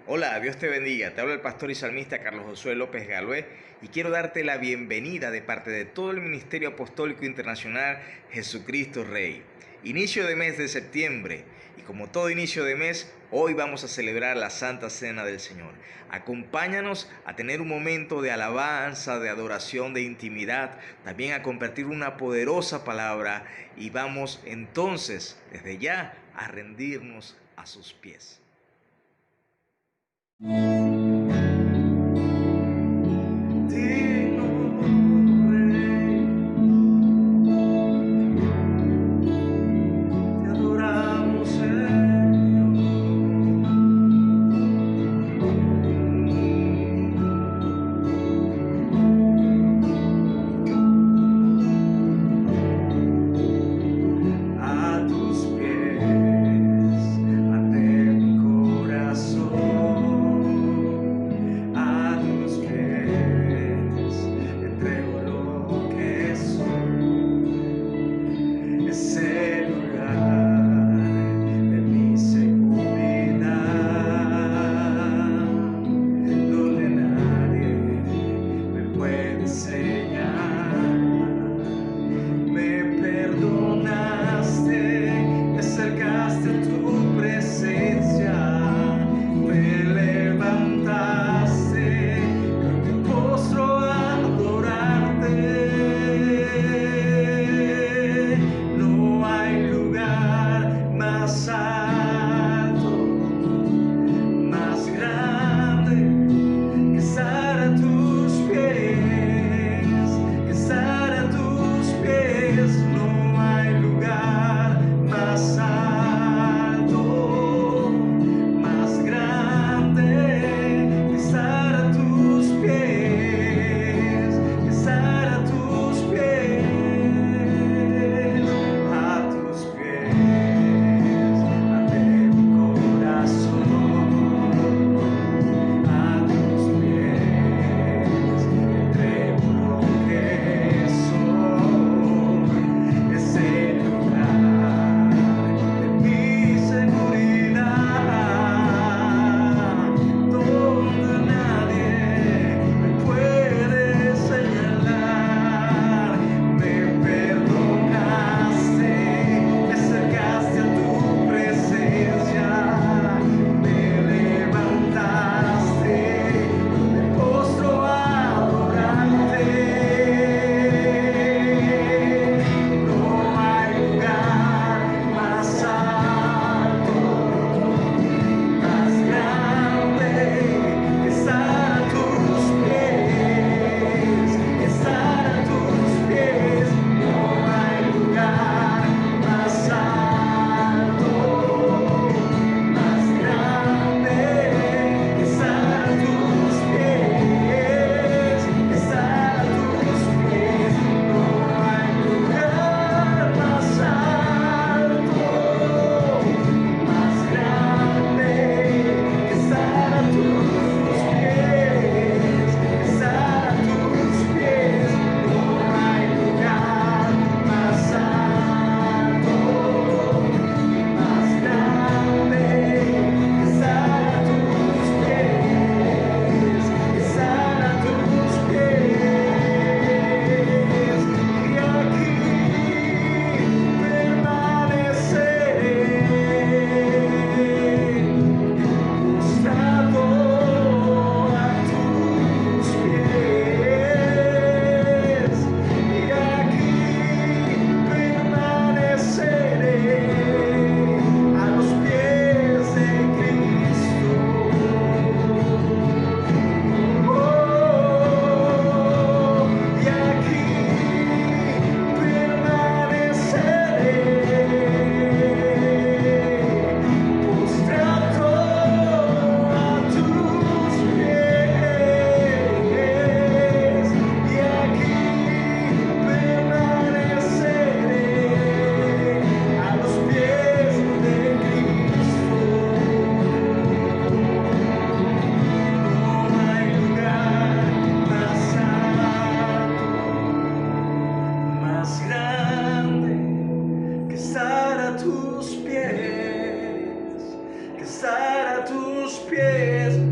Hola, Dios te bendiga. Te habla el pastor y salmista Carlos Josué López Galué y quiero darte la bienvenida de parte de todo el Ministerio Apostólico Internacional Jesucristo Rey. Inicio de mes de septiembre y como todo inicio de mes, hoy vamos a celebrar la Santa Cena del Señor. Acompáñanos a tener un momento de alabanza, de adoración, de intimidad, también a compartir una poderosa palabra y vamos entonces desde ya a rendirnos a sus pies. tus pies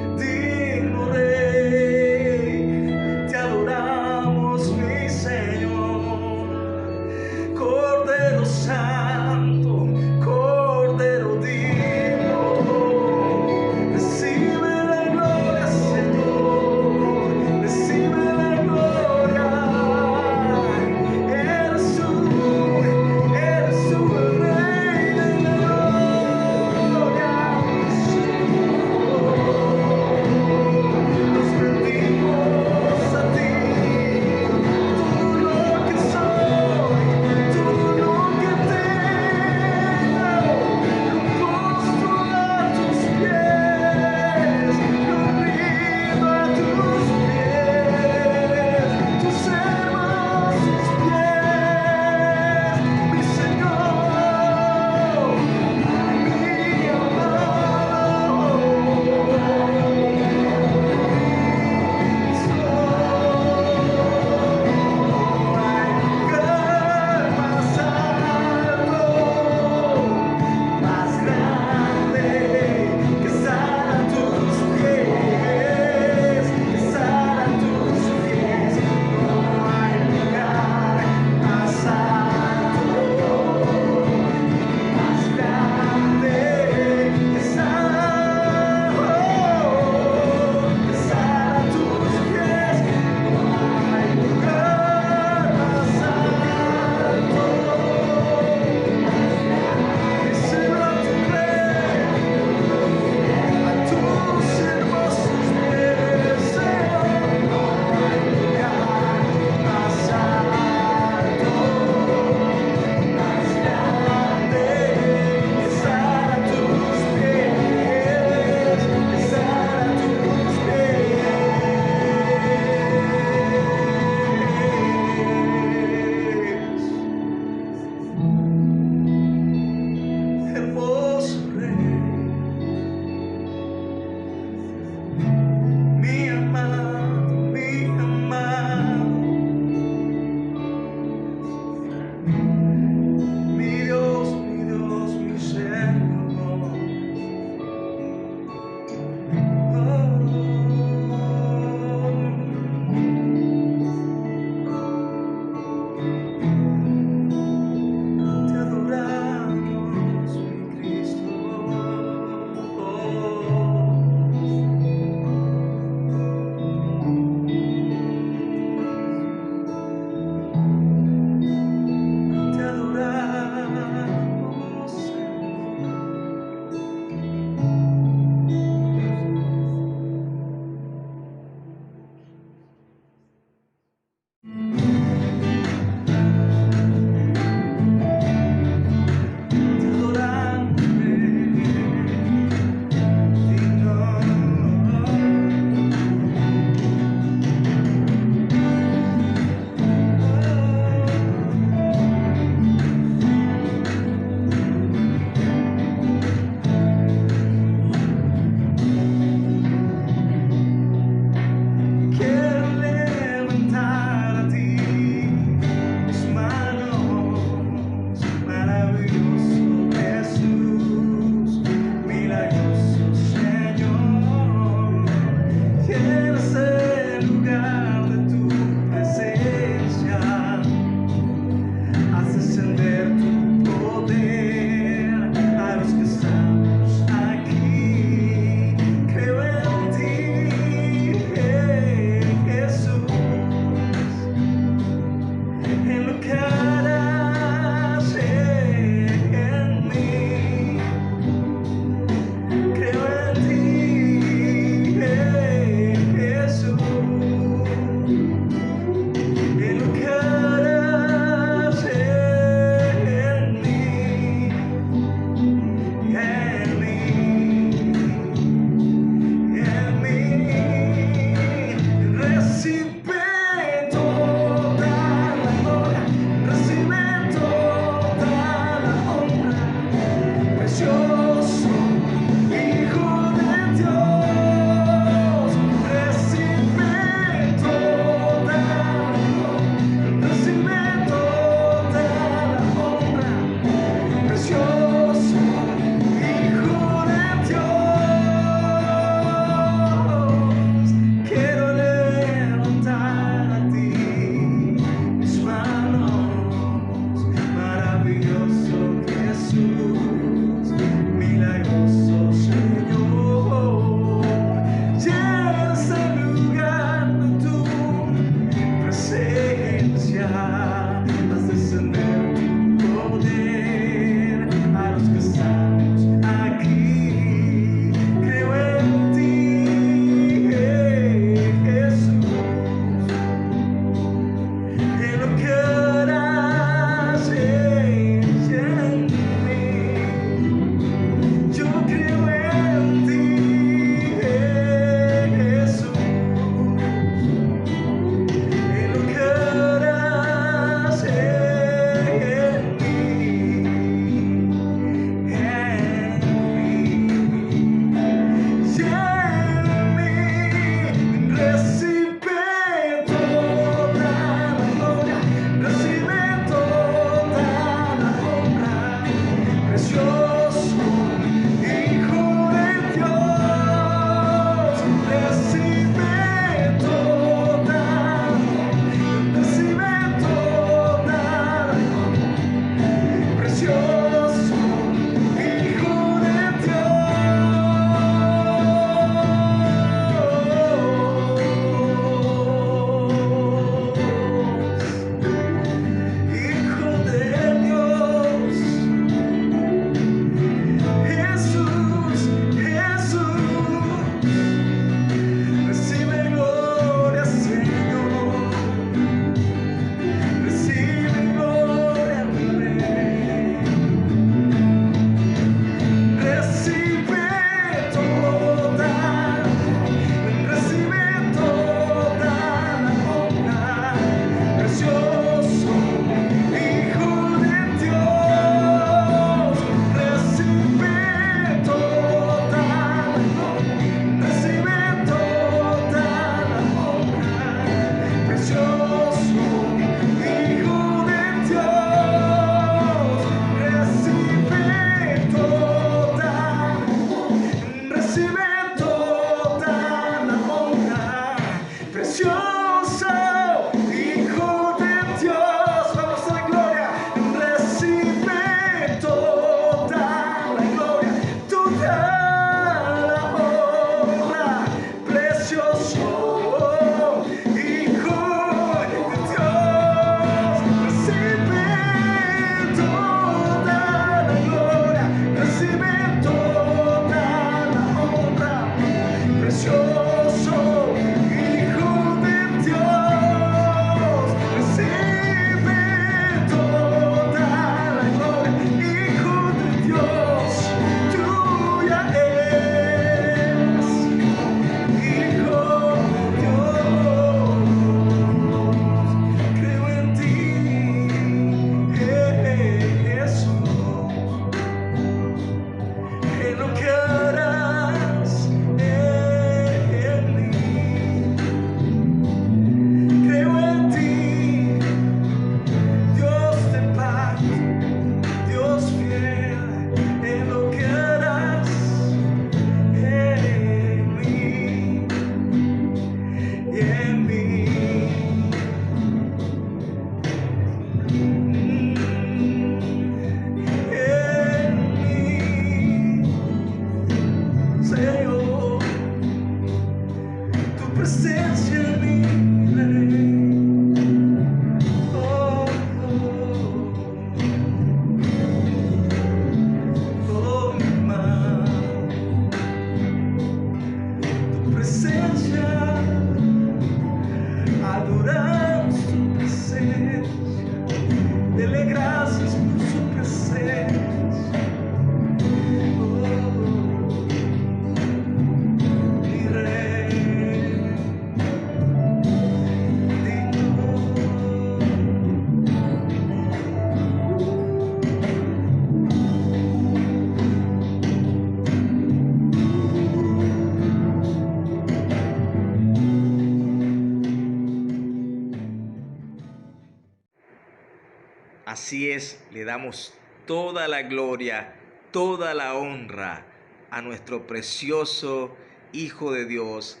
Así es, le damos toda la gloria, toda la honra a nuestro precioso Hijo de Dios,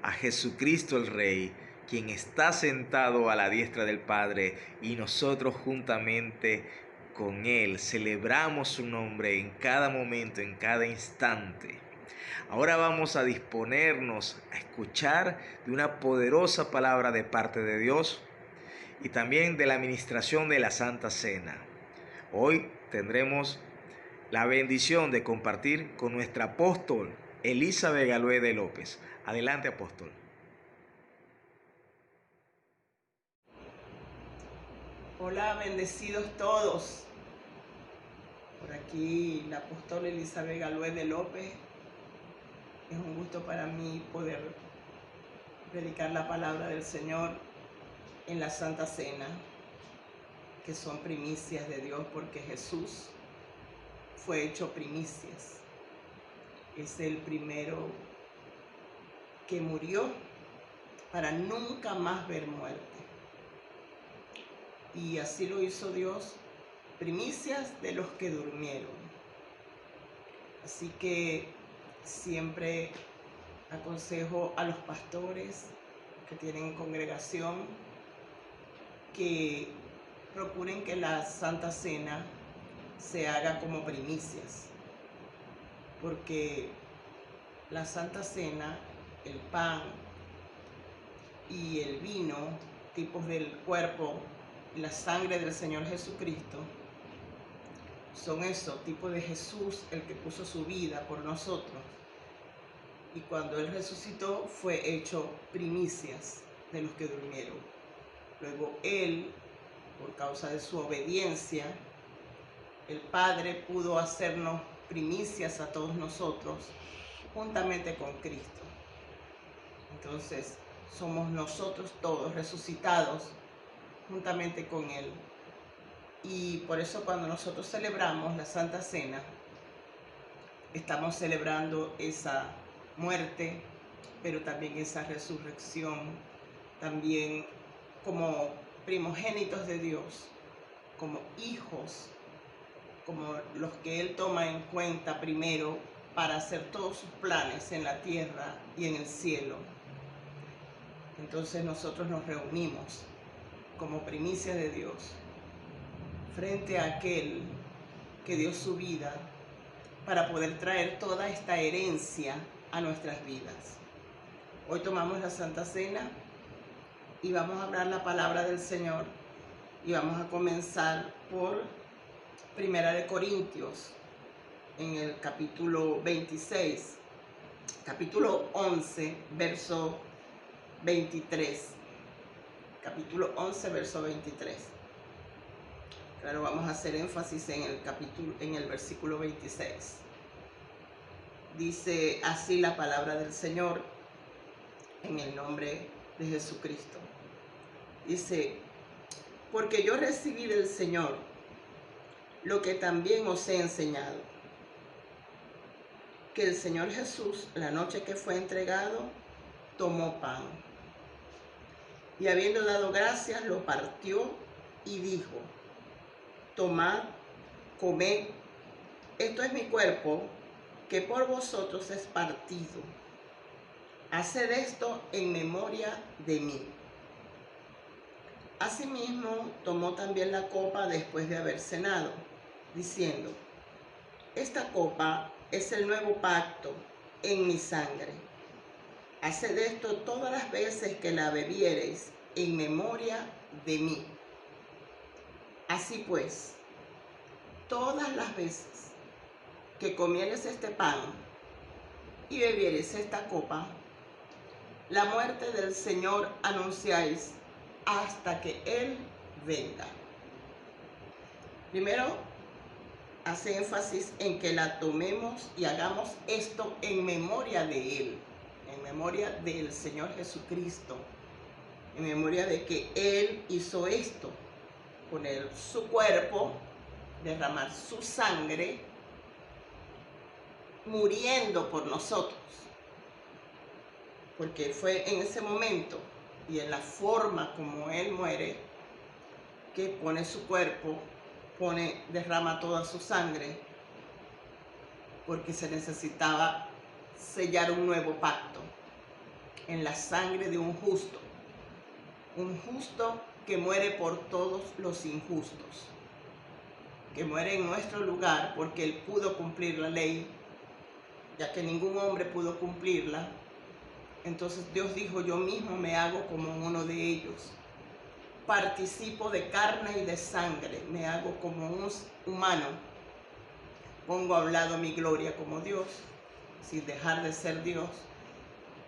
a Jesucristo el Rey, quien está sentado a la diestra del Padre, y nosotros juntamente con Él celebramos su nombre en cada momento, en cada instante. Ahora vamos a disponernos a escuchar de una poderosa palabra de parte de Dios y también de la administración de la Santa Cena. Hoy tendremos la bendición de compartir con nuestra apóstol Elizabeth Galué de López. Adelante, apóstol. Hola, bendecidos todos. Por aquí la apóstol Elizabeth Galué de López. Es un gusto para mí poder predicar la palabra del Señor en la Santa Cena, que son primicias de Dios, porque Jesús fue hecho primicias. Es el primero que murió para nunca más ver muerte. Y así lo hizo Dios, primicias de los que durmieron. Así que siempre aconsejo a los pastores que tienen congregación que procuren que la Santa Cena se haga como primicias, porque la Santa Cena, el pan y el vino, tipos del cuerpo y la sangre del Señor Jesucristo, son eso, tipo de Jesús, el que puso su vida por nosotros. Y cuando Él resucitó, fue hecho primicias de los que durmieron. Luego Él, por causa de su obediencia, el Padre pudo hacernos primicias a todos nosotros, juntamente con Cristo. Entonces, somos nosotros todos resucitados juntamente con Él. Y por eso cuando nosotros celebramos la Santa Cena, estamos celebrando esa muerte, pero también esa resurrección, también como primogénitos de Dios, como hijos, como los que Él toma en cuenta primero para hacer todos sus planes en la tierra y en el cielo. Entonces nosotros nos reunimos como primicia de Dios frente a aquel que dio su vida para poder traer toda esta herencia a nuestras vidas. Hoy tomamos la Santa Cena y vamos a hablar la palabra del Señor y vamos a comenzar por Primera de Corintios en el capítulo 26, capítulo 11, verso 23. Capítulo 11, verso 23. Claro, vamos a hacer énfasis en el versículo 26. Dice así la palabra del Señor en el nombre de Jesucristo. Dice: porque yo recibí del Señor lo que también os he enseñado, que el Señor Jesús, la noche que fue entregado, tomó pan, y habiendo dado gracias, lo partió y dijo: tomad, comed, esto es mi cuerpo, que por vosotros es partido. Haced esto en memoria de mí. Asimismo, tomó también la copa después de haber cenado, diciendo: esta copa es el nuevo pacto en mi sangre. Haced esto todas las veces que la bebiereis en memoria de mí. Así pues, todas las veces que comiereis este pan y bebiereis esta copa, la muerte del Señor anunciáis hasta que Él venga. Primero, hace énfasis en que la tomemos y hagamos esto en memoria de Él, en memoria del Señor Jesucristo, en memoria de que Él hizo esto, poner su cuerpo, derramar su sangre, muriendo por nosotros. Porque fue en ese momento y en la forma como Él muere, que pone su cuerpo, derrama toda su sangre, porque se necesitaba sellar un nuevo pacto en la sangre de un justo que muere por todos los injustos, que muere en nuestro lugar porque Él pudo cumplir la ley, ya que ningún hombre pudo cumplirla. Entonces Dios dijo: yo mismo me hago como uno de ellos, participo de carne y de sangre, me hago como un humano, pongo a un lado mi gloria como Dios, sin dejar de ser Dios,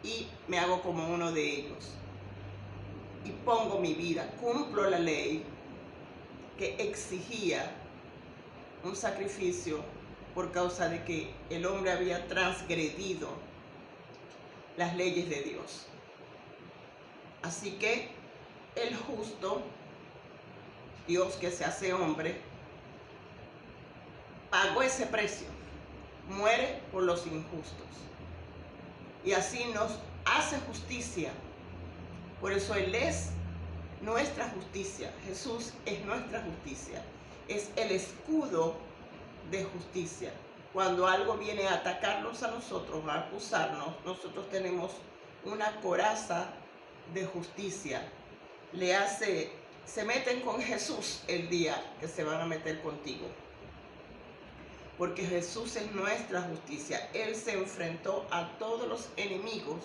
y me hago como uno de ellos, y pongo mi vida, cumplo la ley que exigía un sacrificio por causa de que el hombre había transgredido las leyes de Dios. Así que el justo, Dios que se hace hombre, pagó ese precio, muere por los injustos, y así nos hace justicia. Por eso Él es nuestra justicia. Jesús es nuestra justicia, es el escudo de justicia. cuando algo viene a atacarnos a nosotros, a acusarnos, nosotros tenemos una coraza de justicia. Se meten con Jesús el día que se van a meter contigo. Porque Jesús es nuestra justicia. Él se enfrentó a todos los enemigos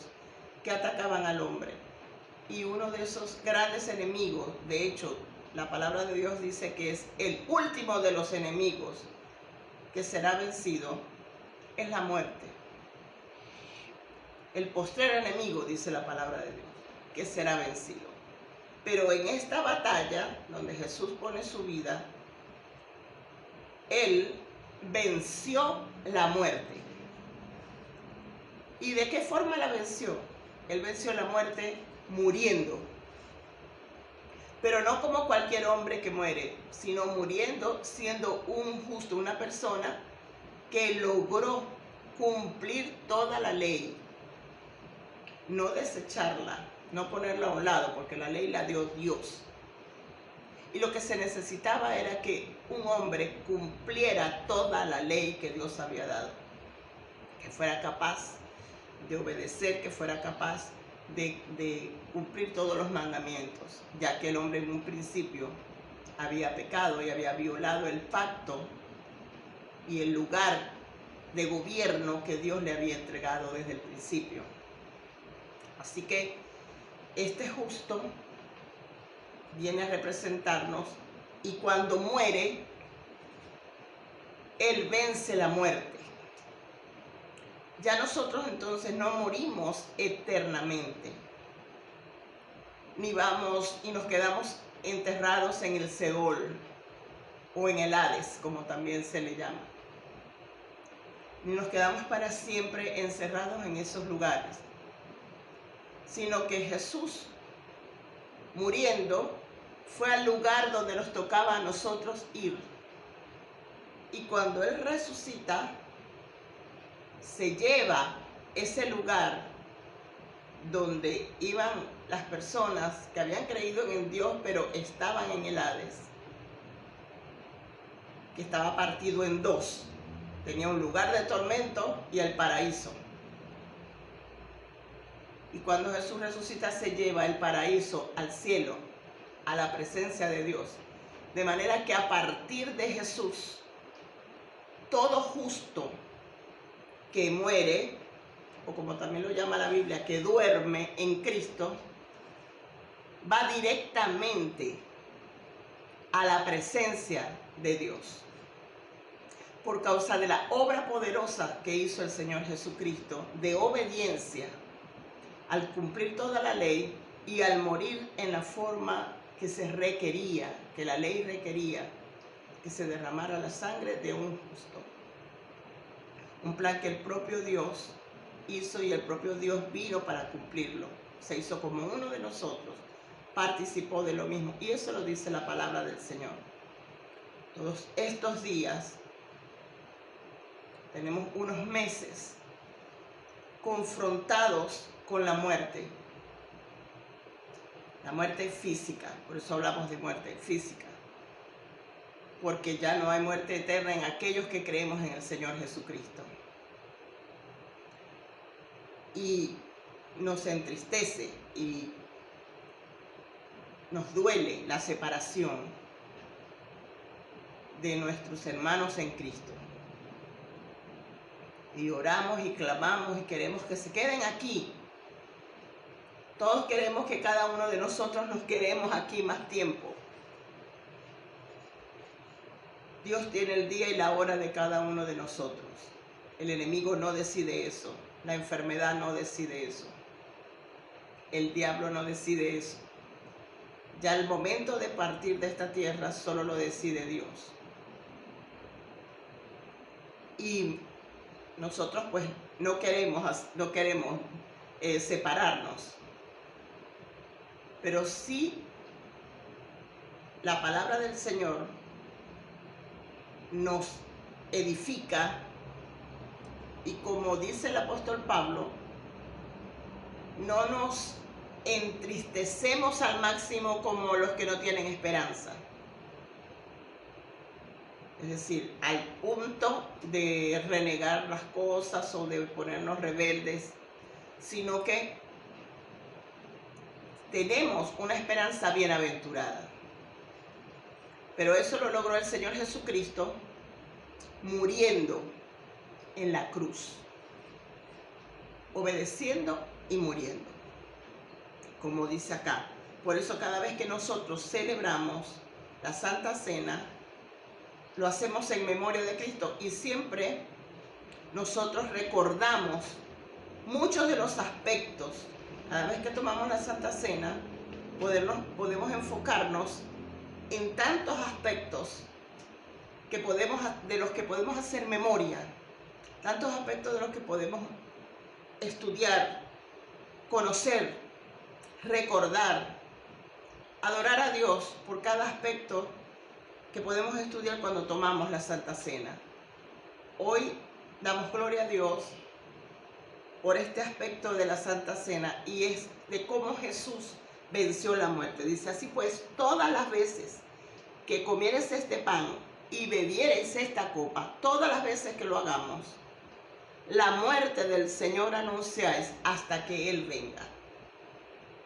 que atacaban al hombre. Y uno de esos grandes enemigos, de hecho, la palabra de Dios dice que es el último de los enemigos que será vencido, es la muerte. El postrer enemigo, dice la palabra de Dios, que será vencido. Pero en esta batalla, donde Jesús pone su vida, Él venció la muerte. ¿Y de qué forma la venció? Él venció la muerte muriendo. Pero no como cualquier hombre que muere, sino muriendo siendo un justo, una persona que logró cumplir toda la ley. No desecharla, no ponerla a un lado, porque la ley la dio Dios. Y lo que se necesitaba era que un hombre cumpliera toda la ley que Dios había dado. Que fuera capaz de obedecer, que fuera capaz de cumplir todos los mandamientos, ya que el hombre en un principio había pecado y había violado el pacto y el lugar de gobierno que Dios le había entregado desde el principio. Así que este justo viene a representarnos, y cuando muere, Él vence la muerte. Ya nosotros entonces no morimos eternamente, ni vamos y nos quedamos enterrados en el Seol o en el Hades, como también se le llama. Ni nos quedamos para siempre encerrados en esos lugares, sino que Jesús, muriendo, fue al lugar donde nos tocaba a nosotros ir. Y cuando Él resucita, se lleva ese lugar donde iban las personas que habían creído en Dios, pero estaban en el Hades, que estaba partido en dos. Tenía un lugar de tormento y el paraíso. Y cuando Jesús resucita, se lleva el paraíso al cielo, a la presencia de Dios. De manera que a partir de Jesús, todo justo que muere, o como también lo llama la Biblia, que duerme en Cristo, va directamente a la presencia de Dios. Por causa de la obra poderosa que hizo el Señor Jesucristo, de obediencia, al cumplir toda la ley y al morir en la forma que se requería, que la ley requería, que se derramara la sangre de un justo. Un plan que el propio Dios hizo y el propio Dios vino para cumplirlo. Se hizo como uno de nosotros, participó de lo mismo. Y eso lo dice la palabra del Señor. Todos estos días tenemos unos meses confrontados con la muerte física. Por eso hablamos de muerte física, porque ya no hay muerte eterna en aquellos que creemos en el Señor Jesucristo. Y nos entristece y nos duele la separación de nuestros hermanos en Cristo. Y oramos y clamamos y queremos que se queden aquí. Todos queremos que cada uno de nosotros nos quedemos aquí más tiempo. Dios tiene el día y la hora de cada uno de nosotros. El enemigo no decide eso. La enfermedad no decide eso. El diablo no decide eso. Ya el momento de partir de esta tierra solo lo decide Dios. Y nosotros pues no queremos separarnos. Pero sí, la palabra del Señor nos edifica, y como dice el apóstol Pablo, no nos entristecemos al máximo como los que no tienen esperanza. Es decir, al punto de renegar las cosas o de ponernos rebeldes, sino que tenemos una esperanza bienaventurada. Pero eso lo logró el Señor Jesucristo muriendo en la cruz, obedeciendo y muriendo, como dice acá. Por eso cada vez que nosotros celebramos la Santa Cena, lo hacemos en memoria de Cristo y siempre nosotros recordamos muchos de los aspectos. Cada vez que tomamos la Santa Cena, podemos enfocarnos en tantos aspectos de los que podemos hacer memoria, tantos aspectos de los que podemos estudiar, conocer, recordar, adorar a Dios por cada aspecto que podemos estudiar cuando tomamos la Santa Cena. Hoy damos gloria a Dios por este aspecto de la Santa Cena y es de cómo Jesús venció la muerte. Dice: así pues, todas las veces que comiereis este pan y bebiereis esta copa, todas las veces que lo hagamos, la muerte del Señor anunciáis hasta que Él venga.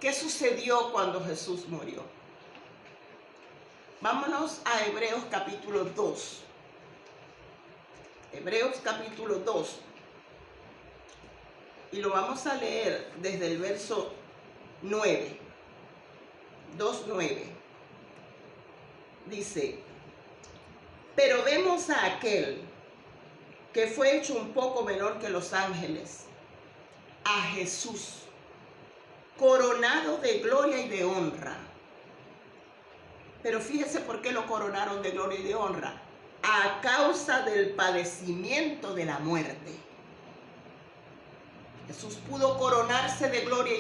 ¿Qué sucedió cuando Jesús murió? Vámonos a Hebreos capítulo 2. Hebreos capítulo 2. Y lo vamos a leer desde el verso 9. 2:9. Dice: pero vemos a aquel que fue hecho un poco menor que los ángeles, a Jesús, coronado de gloria y de honra. Pero fíjese por qué lo coronaron de gloria y de honra: a causa del padecimiento de la muerte. Jesús pudo coronarse de gloria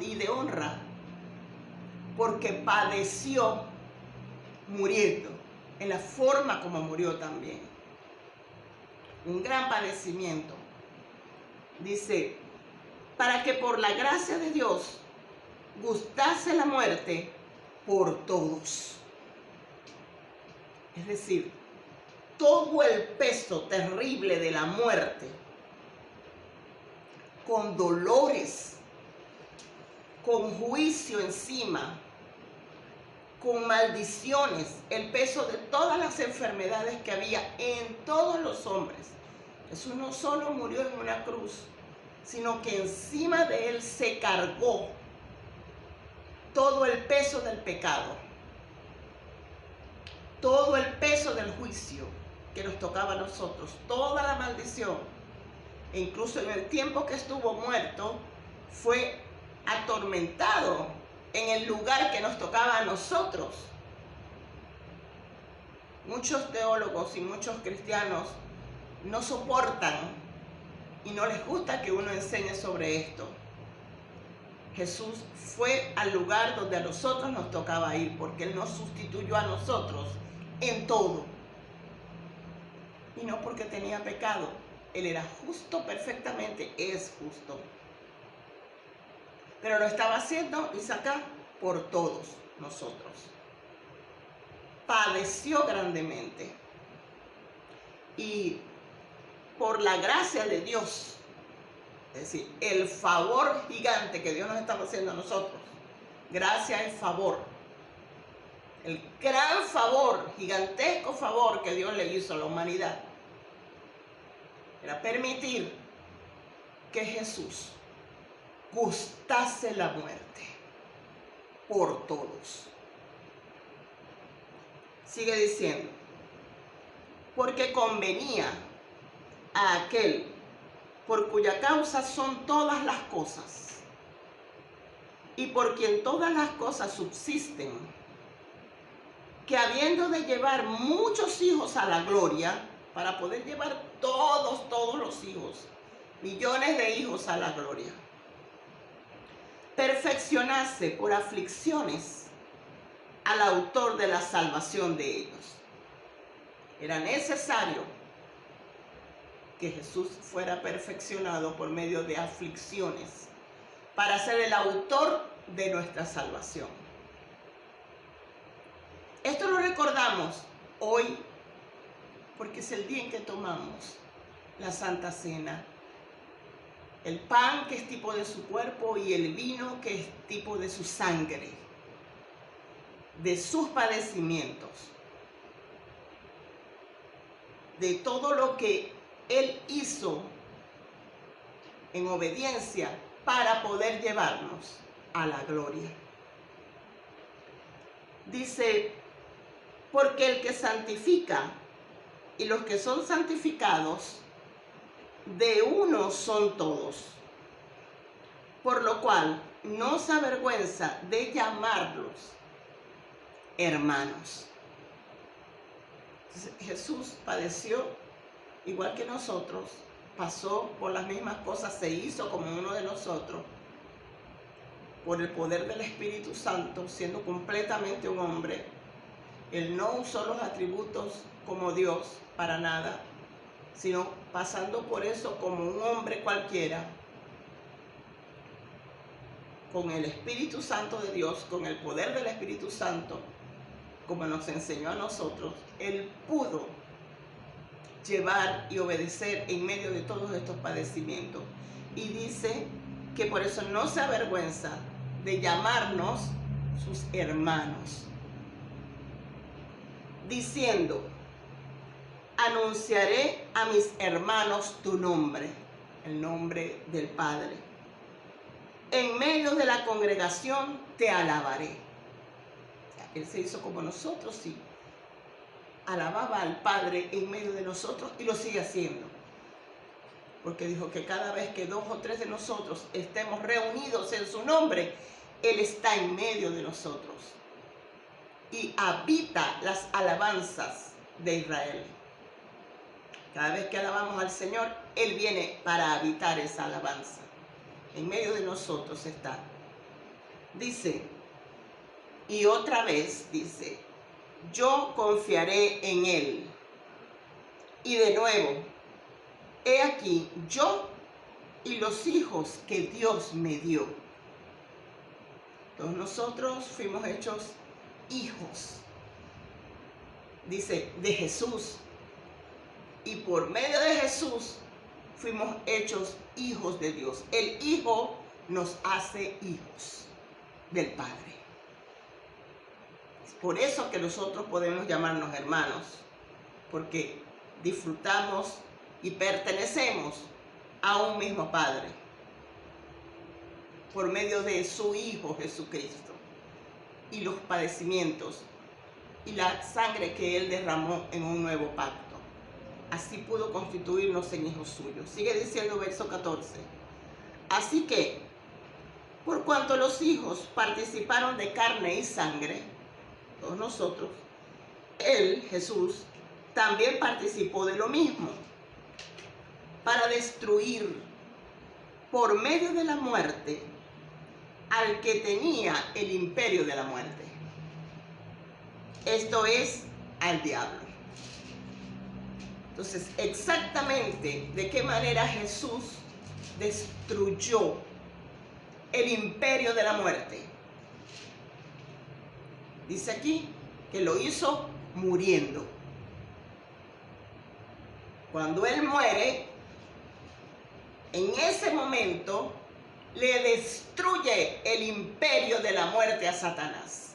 y de honra porque padeció muriendo, en la forma como murió también. Un gran padecimiento. Dice: para que por la gracia de Dios gustase la muerte por todos. Es decir, todo el peso terrible de la muerte, con dolores, con juicio encima, con maldiciones, el peso de todas las enfermedades que había en todos los hombres. Jesús no solo murió en una cruz, sino que encima de él se cargó todo el peso del pecado, todo el peso del juicio que nos tocaba a nosotros, toda la maldición. E incluso en el tiempo que estuvo muerto, fue atormentado en el lugar que nos tocaba a nosotros. Muchos teólogos y muchos cristianos no soportan y no les gusta que uno enseñe sobre esto. Jesús fue al lugar donde a nosotros nos tocaba ir, porque Él nos sustituyó a nosotros en todo. Y no porque tenía pecado. Él era justo perfectamente, es justo. Pero lo estaba haciendo, dice acá, por todos nosotros. Padeció grandemente. Y por la gracia de Dios, es decir, el favor gigante que Dios nos estaba haciendo a nosotros, gracia es favor. El gran favor, gigantesco favor que Dios le hizo a la humanidad, era permitir que Jesús gustase la muerte por todos. Sigue diciendo: porque convenía a aquel por cuya causa son todas las cosas, y por quien todas las cosas subsisten, que habiendo de llevar muchos hijos a la gloria, para poder llevar todos los hijos, millones de hijos a la gloria, perfeccionase por aflicciones al autor de la salvación de ellos. Era necesario que Jesús fuera perfeccionado por medio de aflicciones para ser el autor de nuestra salvación. Esto lo recordamos hoy porque es el día en que tomamos la Santa Cena. El pan, que es tipo de su cuerpo, y el vino, que es tipo de su sangre, de sus padecimientos, de todo lo que Él hizo en obediencia para poder llevarnos a la gloria. Dice, porque el que santifica y los que son santificados, de uno son todos, por lo cual no se avergüenza de llamarlos hermanos. Entonces, Jesús padeció igual que nosotros, pasó por las mismas cosas, se hizo como uno de nosotros, por el poder del Espíritu Santo, siendo completamente un hombre. Él no usó los atributos como Dios para nada, sino pasando por eso como un hombre cualquiera, con el Espíritu Santo de Dios, con el poder del Espíritu Santo, como nos enseñó a nosotros. Él pudo llevar y obedecer en medio de todos estos padecimientos. Y dice que por eso no se avergüenza de llamarnos sus hermanos, diciendo, anunciaré a mis hermanos tu nombre, el nombre del Padre. En medio de la congregación te alabaré. Él se hizo como nosotros y alababa al Padre en medio de nosotros, y lo sigue haciendo. Porque dijo que cada vez que 2 o 3 de nosotros estemos reunidos en su nombre, Él está en medio de nosotros y habita las alabanzas de Israel. Cada vez que alabamos al Señor, Él viene para habitar esa alabanza. En medio de nosotros está. Dice, y otra vez dice, yo confiaré en Él. Y de nuevo, he aquí yo y los hijos que Dios me dio. Todos nosotros fuimos hechos hijos, dice, de Jesús. Y por medio de Jesús fuimos hechos hijos de Dios. El Hijo nos hace hijos del Padre. Es por eso que nosotros podemos llamarnos hermanos, porque disfrutamos y pertenecemos a un mismo Padre por medio de su Hijo Jesucristo y los padecimientos y la sangre que Él derramó en un nuevo pacto. Así pudo constituirnos en hijos suyos. Sigue diciendo verso 14. Así que, por cuanto los hijos participaron de carne y sangre, todos nosotros, Él, Jesús, también participó de lo mismo, para destruir por medio de la muerte al que tenía el imperio de la muerte. Esto es, al diablo. Entonces, exactamente de qué manera Jesús destruyó el imperio de la muerte. Dice aquí que lo hizo muriendo. Cuando Él muere, en ese momento le destruye el imperio de la muerte a Satanás,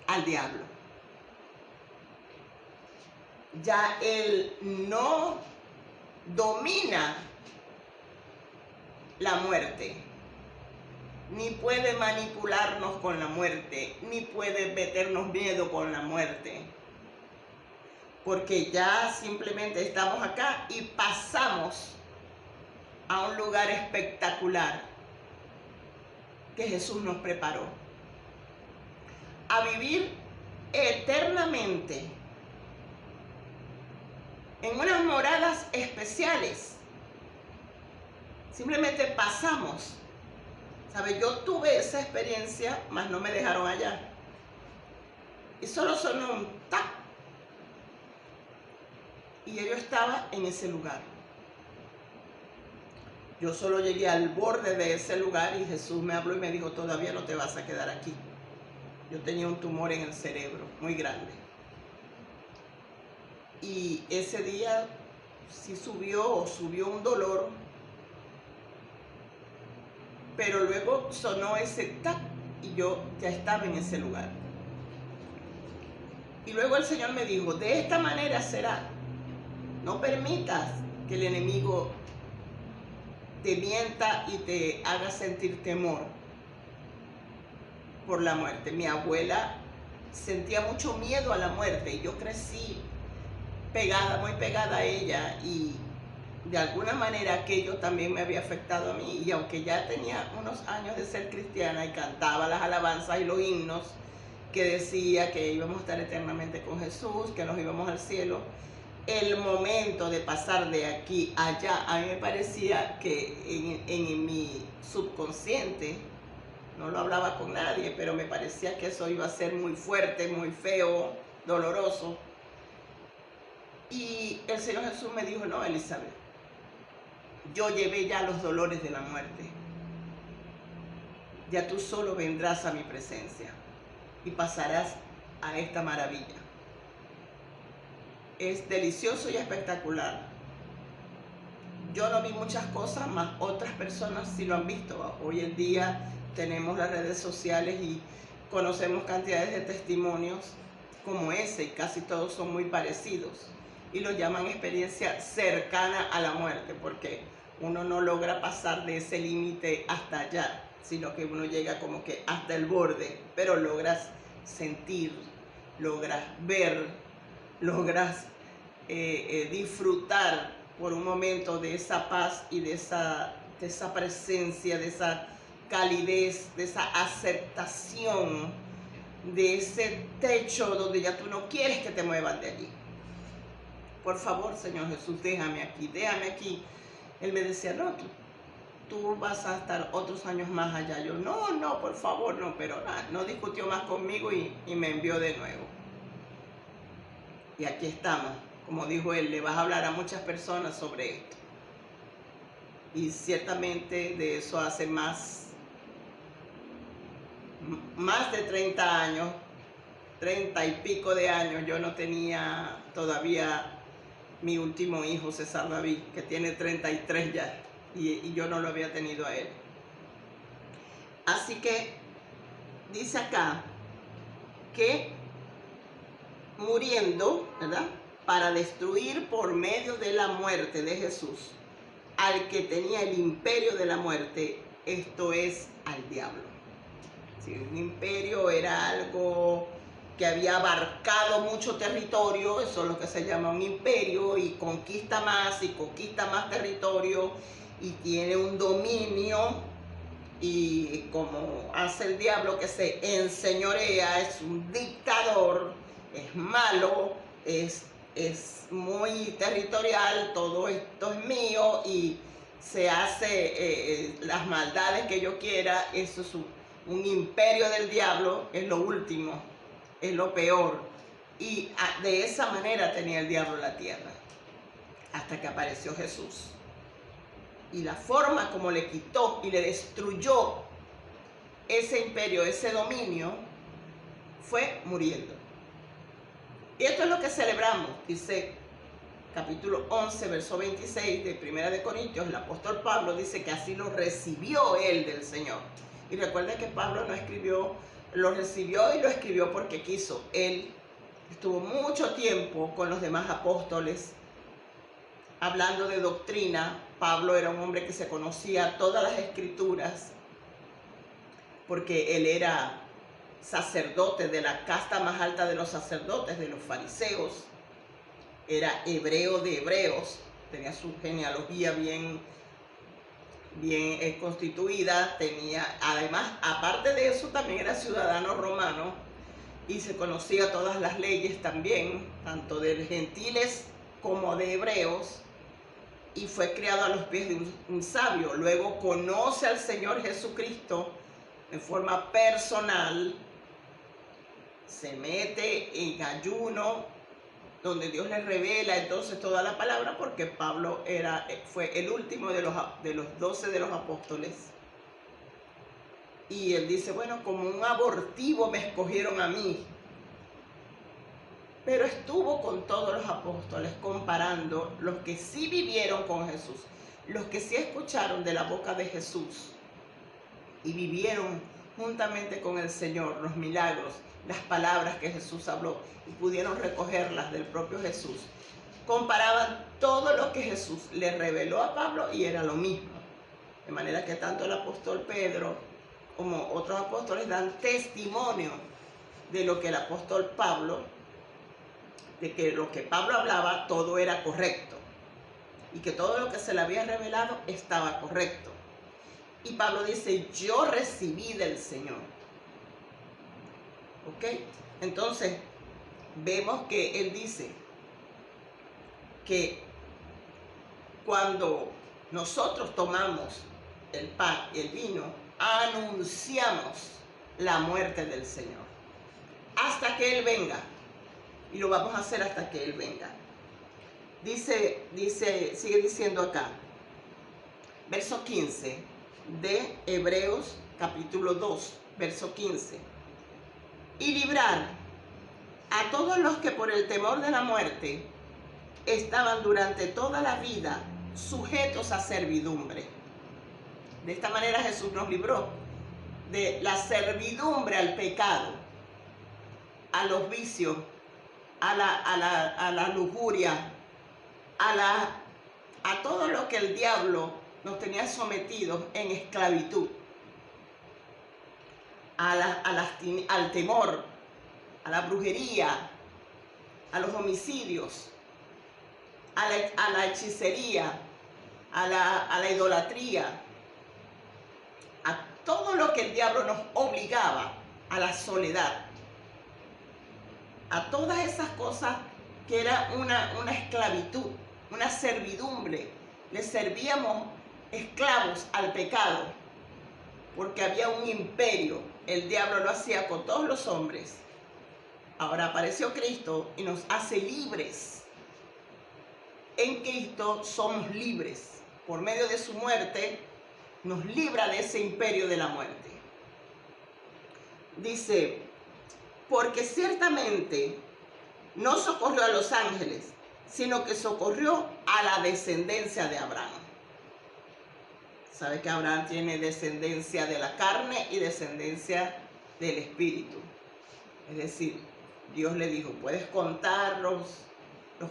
al diablo. Ya Él no domina la muerte, ni puede manipularnos con la muerte, ni puede meternos miedo con la muerte, porque ya simplemente estamos acá y pasamos a un lugar espectacular que Jesús nos preparó, a vivir eternamente en unas moradas especiales. Simplemente pasamos. ¿Sabe? Yo tuve esa experiencia, mas no me dejaron allá. Y solo sonó un tac. Y yo estaba en ese lugar. Yo solo llegué al borde de ese lugar y Jesús me habló y me dijo, todavía no te vas a quedar aquí. Yo tenía un tumor en el cerebro muy grande. Y ese día sí subió un dolor, pero luego sonó ese tac y yo ya estaba en ese lugar. Y luego el Señor me dijo, de esta manera será. No permitas que el enemigo te mienta y te haga sentir temor por la muerte. Mi abuela sentía mucho miedo a la muerte y yo crecí pegada, muy pegada a ella, y de alguna manera aquello también me había afectado a mí. Y aunque ya tenía unos años de ser cristiana y cantaba las alabanzas y los himnos que decía que íbamos a estar eternamente con Jesús, que nos íbamos al cielo, el momento de pasar de aquí a allá, a mí me parecía que en mi subconsciente, no lo hablaba con nadie, pero me parecía que eso iba a ser muy fuerte, muy feo, doloroso. Y el Señor Jesús me dijo, no, Elizabeth, yo llevé ya los dolores de la muerte. Ya tú solo vendrás a mi presencia y pasarás a esta maravilla. Es delicioso y espectacular. Yo no vi muchas cosas, más otras personas sí lo han visto. Hoy en día tenemos las redes sociales y conocemos cantidades de testimonios como ese, y casi todos son muy parecidos. Y lo llaman experiencia cercana a la muerte, porque uno no logra pasar de ese límite hasta allá, sino que uno llega como que hasta el borde, pero logras sentir, logras ver, logras disfrutar por un momento de esa paz y de esa presencia, de esa calidez, de esa aceptación, de ese techo donde ya tú no quieres que te muevan de allí. Por favor, Señor Jesús, déjame aquí, déjame aquí. Él me decía, no, tú vas a estar otros años más allá. Yo, no, por favor, no, pero nada, no discutió más conmigo y me envió de nuevo. Y aquí estamos. Como dijo él, le vas a hablar a muchas personas sobre esto. Y ciertamente de eso hace más de 30 años, 30 y pico de años, yo no tenía todavía mi último hijo, César David, que tiene 33 ya, y yo no lo había tenido a él. Así que dice acá que muriendo, ¿verdad?, para destruir por medio de la muerte de Jesús al que tenía el imperio de la muerte, esto es, al diablo. Sí, un imperio era algo que había abarcado mucho territorio, eso es lo que se llama un imperio, y conquista más territorio, y tiene un dominio, y como hace el diablo que se enseñorea, es un dictador, es malo, es muy territorial, todo esto es mío y se hace las maldades que yo quiera. Eso es un imperio del diablo, es lo último, es lo peor. Y de esa manera tenía el diablo la tierra, hasta que apareció Jesús. Y la forma como le quitó y le destruyó ese imperio, ese dominio, fue muriendo. Y esto es lo que celebramos, dice capítulo 11, verso 26 de Primera de Corintios. El apóstol Pablo dice que así lo recibió él del Señor. Y recuerden que Pablo no escribió, lo recibió y lo escribió porque quiso. Él estuvo mucho tiempo con los demás apóstoles hablando de doctrina. Pablo era un hombre que se conocía todas las escrituras porque él era sacerdote de la casta más alta de los sacerdotes, de los fariseos. Era hebreo de hebreos, tenía su genealogía bien constituida, tenía, además, aparte de eso, también era ciudadano romano y se conocía todas las leyes también, tanto de gentiles como de hebreos, y fue criado a los pies de un sabio. Luego conoce al Señor Jesucristo en forma personal, se mete en ayuno, donde Dios le revela entonces toda la palabra, porque Pablo fue el último de los 12 de los apóstoles. Y él dice, bueno, como un abortivo me escogieron a mí. pero estuvo con todos los apóstoles comparando los que sí vivieron con Jesús, los que sí escucharon de la boca de Jesús y vivieron juntamente con el Señor los milagros, las palabras que Jesús habló y pudieron recogerlas del propio Jesús. Comparaban todo lo que Jesús le reveló a Pablo y era lo mismo. De manera que tanto el apóstol Pedro como otros apóstoles dan testimonio de lo que el apóstol Pablo, de que lo que Pablo hablaba todo era correcto y que todo lo que se le había revelado estaba correcto. Y Pablo dice, yo recibí del Señor. ¿Ok? Entonces, vemos que él dice que cuando nosotros tomamos el pan y el vino, anunciamos la muerte del Señor hasta que Él venga. Y lo vamos a hacer hasta que Él venga. Sigue diciendo acá, verso 15 de Hebreos capítulo 2, verso 15. Y librar a todos los que por el temor de la muerte estaban durante toda la vida sujetos a servidumbre. De esta manera Jesús nos libró de la servidumbre al pecado, a los vicios, a la lujuria, a todo lo que el diablo nos tenía sometidos en esclavitud, al temor, a la brujería, a los homicidios, a la hechicería, a la idolatría, a todo lo que el diablo nos obligaba, a la soledad, a todas esas cosas que era una esclavitud, una servidumbre. Le servíamos esclavos al pecado, porque había un imperio. El diablo lo hacía con todos los hombres. Ahora apareció Cristo y nos hace libres. En Cristo somos libres. Por medio de su muerte, nos libra de ese imperio de la muerte. Dice, porque ciertamente no socorrió a los ángeles, sino que socorrió a la descendencia de Abraham. Sabe que Abraham tiene descendencia de la carne y descendencia del espíritu. Es decir, Dios le dijo, ¿puedes contar los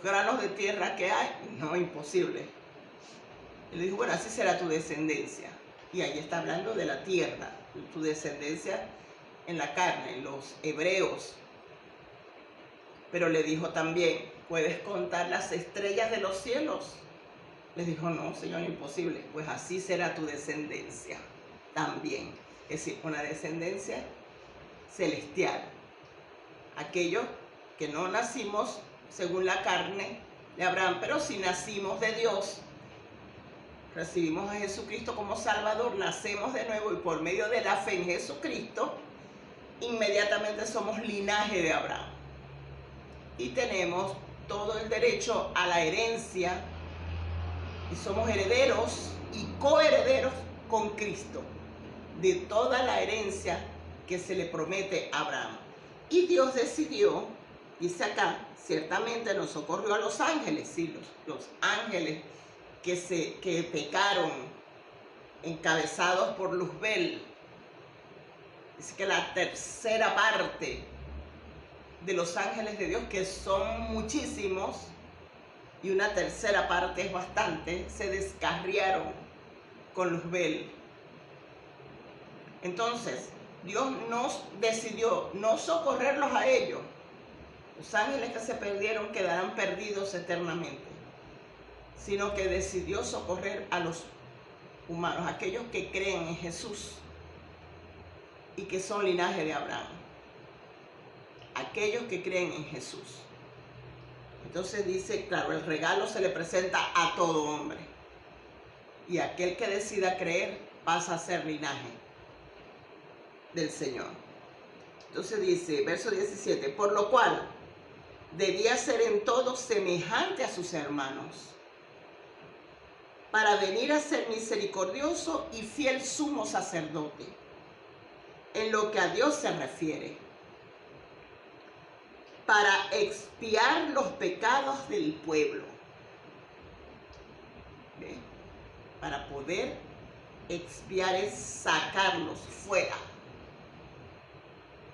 granos de tierra que hay? No, imposible. Él le dijo, bueno, así será tu descendencia. Y ahí está hablando de la tierra, tu descendencia en la carne, los hebreos. Pero le dijo también, ¿puedes contar las estrellas de los cielos? Les dijo, no, Señor, imposible. Pues así será tu descendencia también. Es decir, una descendencia celestial. Aquellos que no nacimos según la carne de Abraham, pero si nacimos de Dios, recibimos a Jesucristo como Salvador, nacemos de nuevo y por medio de la fe en Jesucristo, inmediatamente somos linaje de Abraham. Y tenemos todo el derecho a la herencia y somos herederos y coherederos con Cristo de toda la herencia que se le promete a Abraham. Y Dios decidió, dice acá, ciertamente nos socorrió a los ángeles, sí, los ángeles que pecaron, encabezados por Luzbel. Dice que la tercera parte de los ángeles de Dios, que son muchísimos, y una tercera parte es bastante, se descarriaron con Luzbel. Entonces, Dios nos decidió no socorrerlos a ellos. Los ángeles que se perdieron quedarán perdidos eternamente, sino que decidió socorrer a los humanos, aquellos que creen en Jesús y que son linaje de Abraham. Aquellos que creen en Jesús. Entonces dice, claro, el regalo se le presenta a todo hombre. Y aquel que decida creer pasa a ser linaje del Señor. Entonces dice, verso 17, por lo cual debía ser en todo semejante a sus hermanos, para venir a ser misericordioso y fiel sumo sacerdote, en lo que a Dios se refiere, para expiar los pecados del pueblo. ¿Ve? Para poder expiar es sacarlos fuera.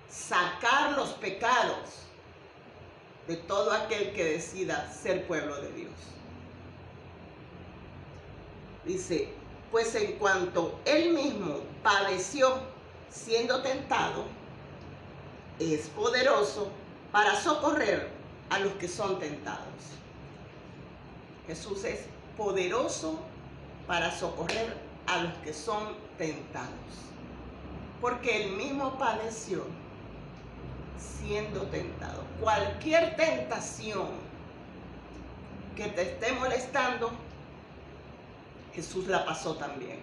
Sacar los pecados de todo aquel que decida ser pueblo de Dios. Dice, pues en cuanto él mismo padeció siendo tentado, es poderoso para socorrer a los que son tentados. Jesús es poderoso para socorrer a los que son tentados, porque él mismo padeció siendo tentado. Cualquier tentación que te esté molestando, Jesús la pasó también.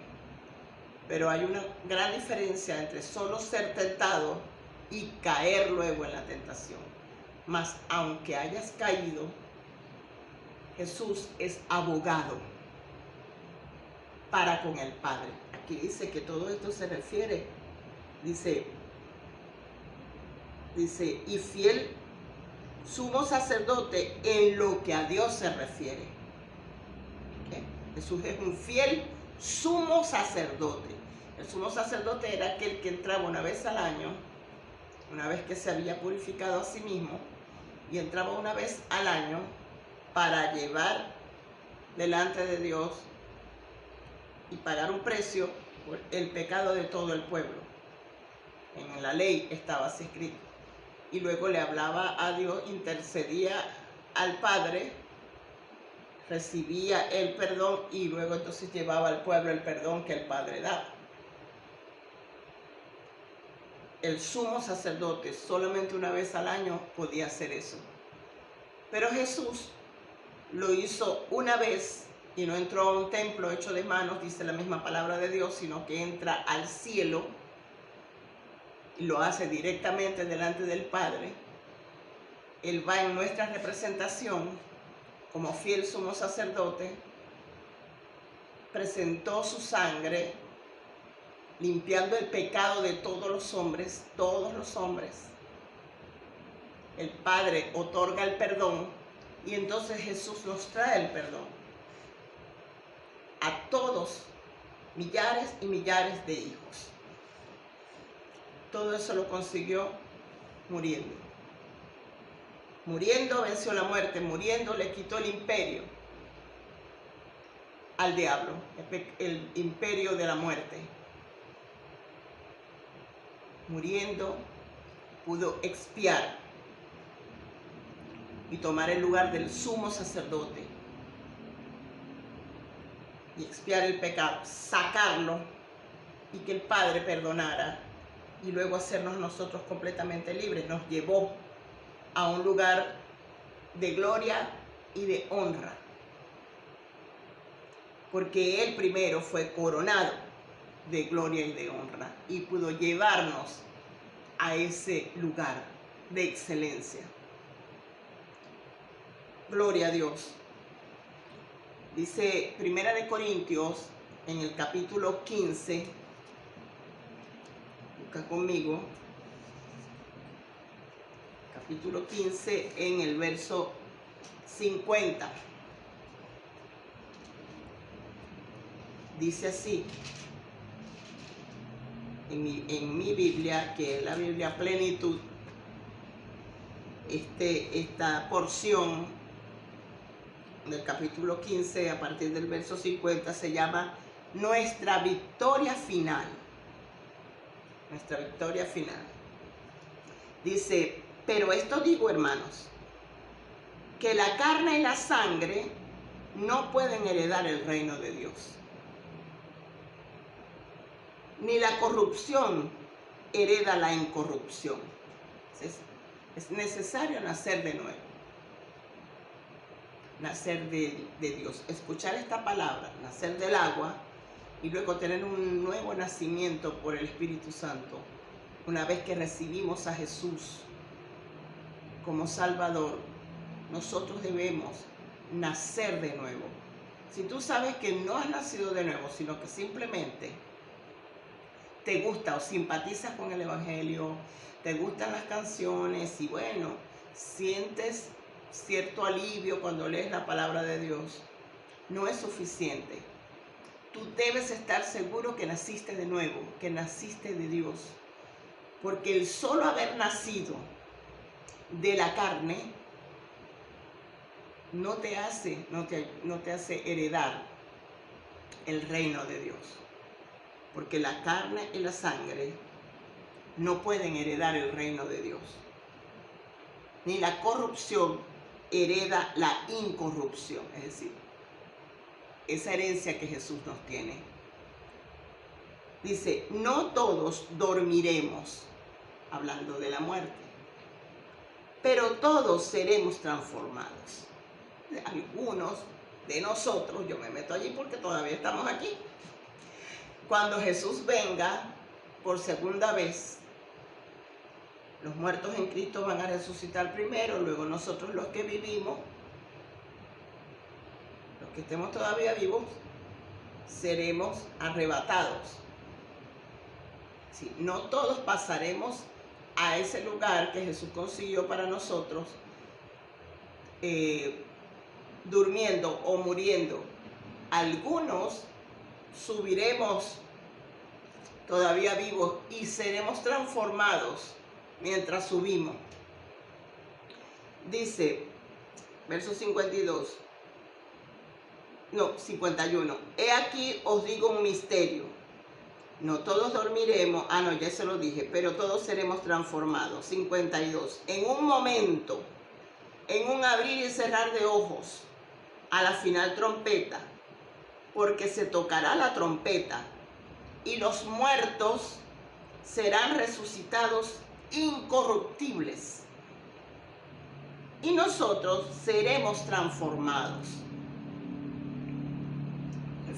Pero hay una gran diferencia entre solo ser tentado y caer luego en la tentación. Mas aunque hayas caído, Jesús es abogado para con el Padre. Aquí dice que todo esto se refiere, dice, y fiel sumo sacerdote en lo que a Dios se refiere. ¿Okay? Jesús es un fiel sumo sacerdote. El sumo sacerdote era aquel que entraba una vez al año, una vez que se había purificado a sí mismo, y entraba una vez al año para llevar delante de Dios y pagar un precio por el pecado de todo el pueblo. En la ley estaba así escrito. Y luego le hablaba a Dios, intercedía al Padre, recibía el perdón y luego entonces llevaba al pueblo el perdón que el Padre daba. El sumo sacerdote solamente una vez al año podía hacer eso. Pero Jesús lo hizo una vez y no entró a un templo hecho de manos, dice la misma palabra de Dios, sino que entra al cielo y lo hace directamente delante del Padre. Él va en nuestra representación como fiel sumo sacerdote, presentó su sangre, limpiando el pecado de todos los hombres, todos los hombres. El Padre otorga el perdón y entonces Jesús nos trae el perdón a todos, millares y millares de hijos. Todo eso lo consiguió muriendo. Muriendo venció la muerte, muriendo le quitó el imperio al diablo, el imperio de la muerte. Muriendo pudo expiar y tomar el lugar del sumo sacerdote y expiar el pecado, sacarlo y que el Padre perdonara y luego hacernos nosotros completamente libres. Nos llevó a un lugar de gloria y de honra, porque Él primero fue coronado de gloria y de honra y pudo llevarnos a ese lugar de excelencia. Gloria a Dios. Dice Primera de Corintios en el capítulo 15, busca conmigo, capítulo 15 en el verso 50. Dice así, en mi Biblia, que es la Biblia Plenitud, esta porción del capítulo 15, a partir del verso 50, se llama Nuestra Victoria Final. Nuestra victoria final. Dice, pero esto digo, hermanos, que la carne y la sangre no pueden heredar el reino de Dios, ni la corrupción hereda la incorrupción. Es necesario nacer de nuevo, nacer de Dios, escuchar esta palabra, nacer del agua y luego tener un nuevo nacimiento por el Espíritu Santo. Una vez que recibimos a Jesús como Salvador, nosotros debemos nacer de nuevo. Si tú sabes que no has nacido de nuevo, sino que simplemente te gusta o simpatizas con el Evangelio, te gustan las canciones y bueno, sientes cierto alivio cuando lees la palabra de Dios, no es suficiente. Tú debes estar seguro que naciste de nuevo, que naciste de Dios. Porque el solo haber nacido de la carne no te hace heredar el reino de Dios. Porque la carne y la sangre no pueden heredar el reino de Dios. Ni la corrupción hereda la incorrupción, es decir, esa herencia que Jesús nos tiene. Dice, no todos dormiremos, hablando de la muerte, pero todos seremos transformados. Algunos de nosotros, yo me meto allí porque todavía estamos aquí. Cuando Jesús venga por segunda vez, los muertos en Cristo van a resucitar primero, luego nosotros los que vivimos, los que estemos todavía vivos, seremos arrebatados. Sí, no todos pasaremos a ese lugar que Jesús consiguió para nosotros, durmiendo o muriendo. Algunos subiremos todavía vivos y seremos transformados mientras subimos. Dice, verso 51. He aquí os digo un misterio. No todos dormiremos, ya se lo dije, pero todos seremos transformados. 52. En un momento, en un abrir y cerrar de ojos, a la final trompeta, porque se tocará la trompeta, y los muertos serán resucitados incorruptibles, y nosotros seremos transformados.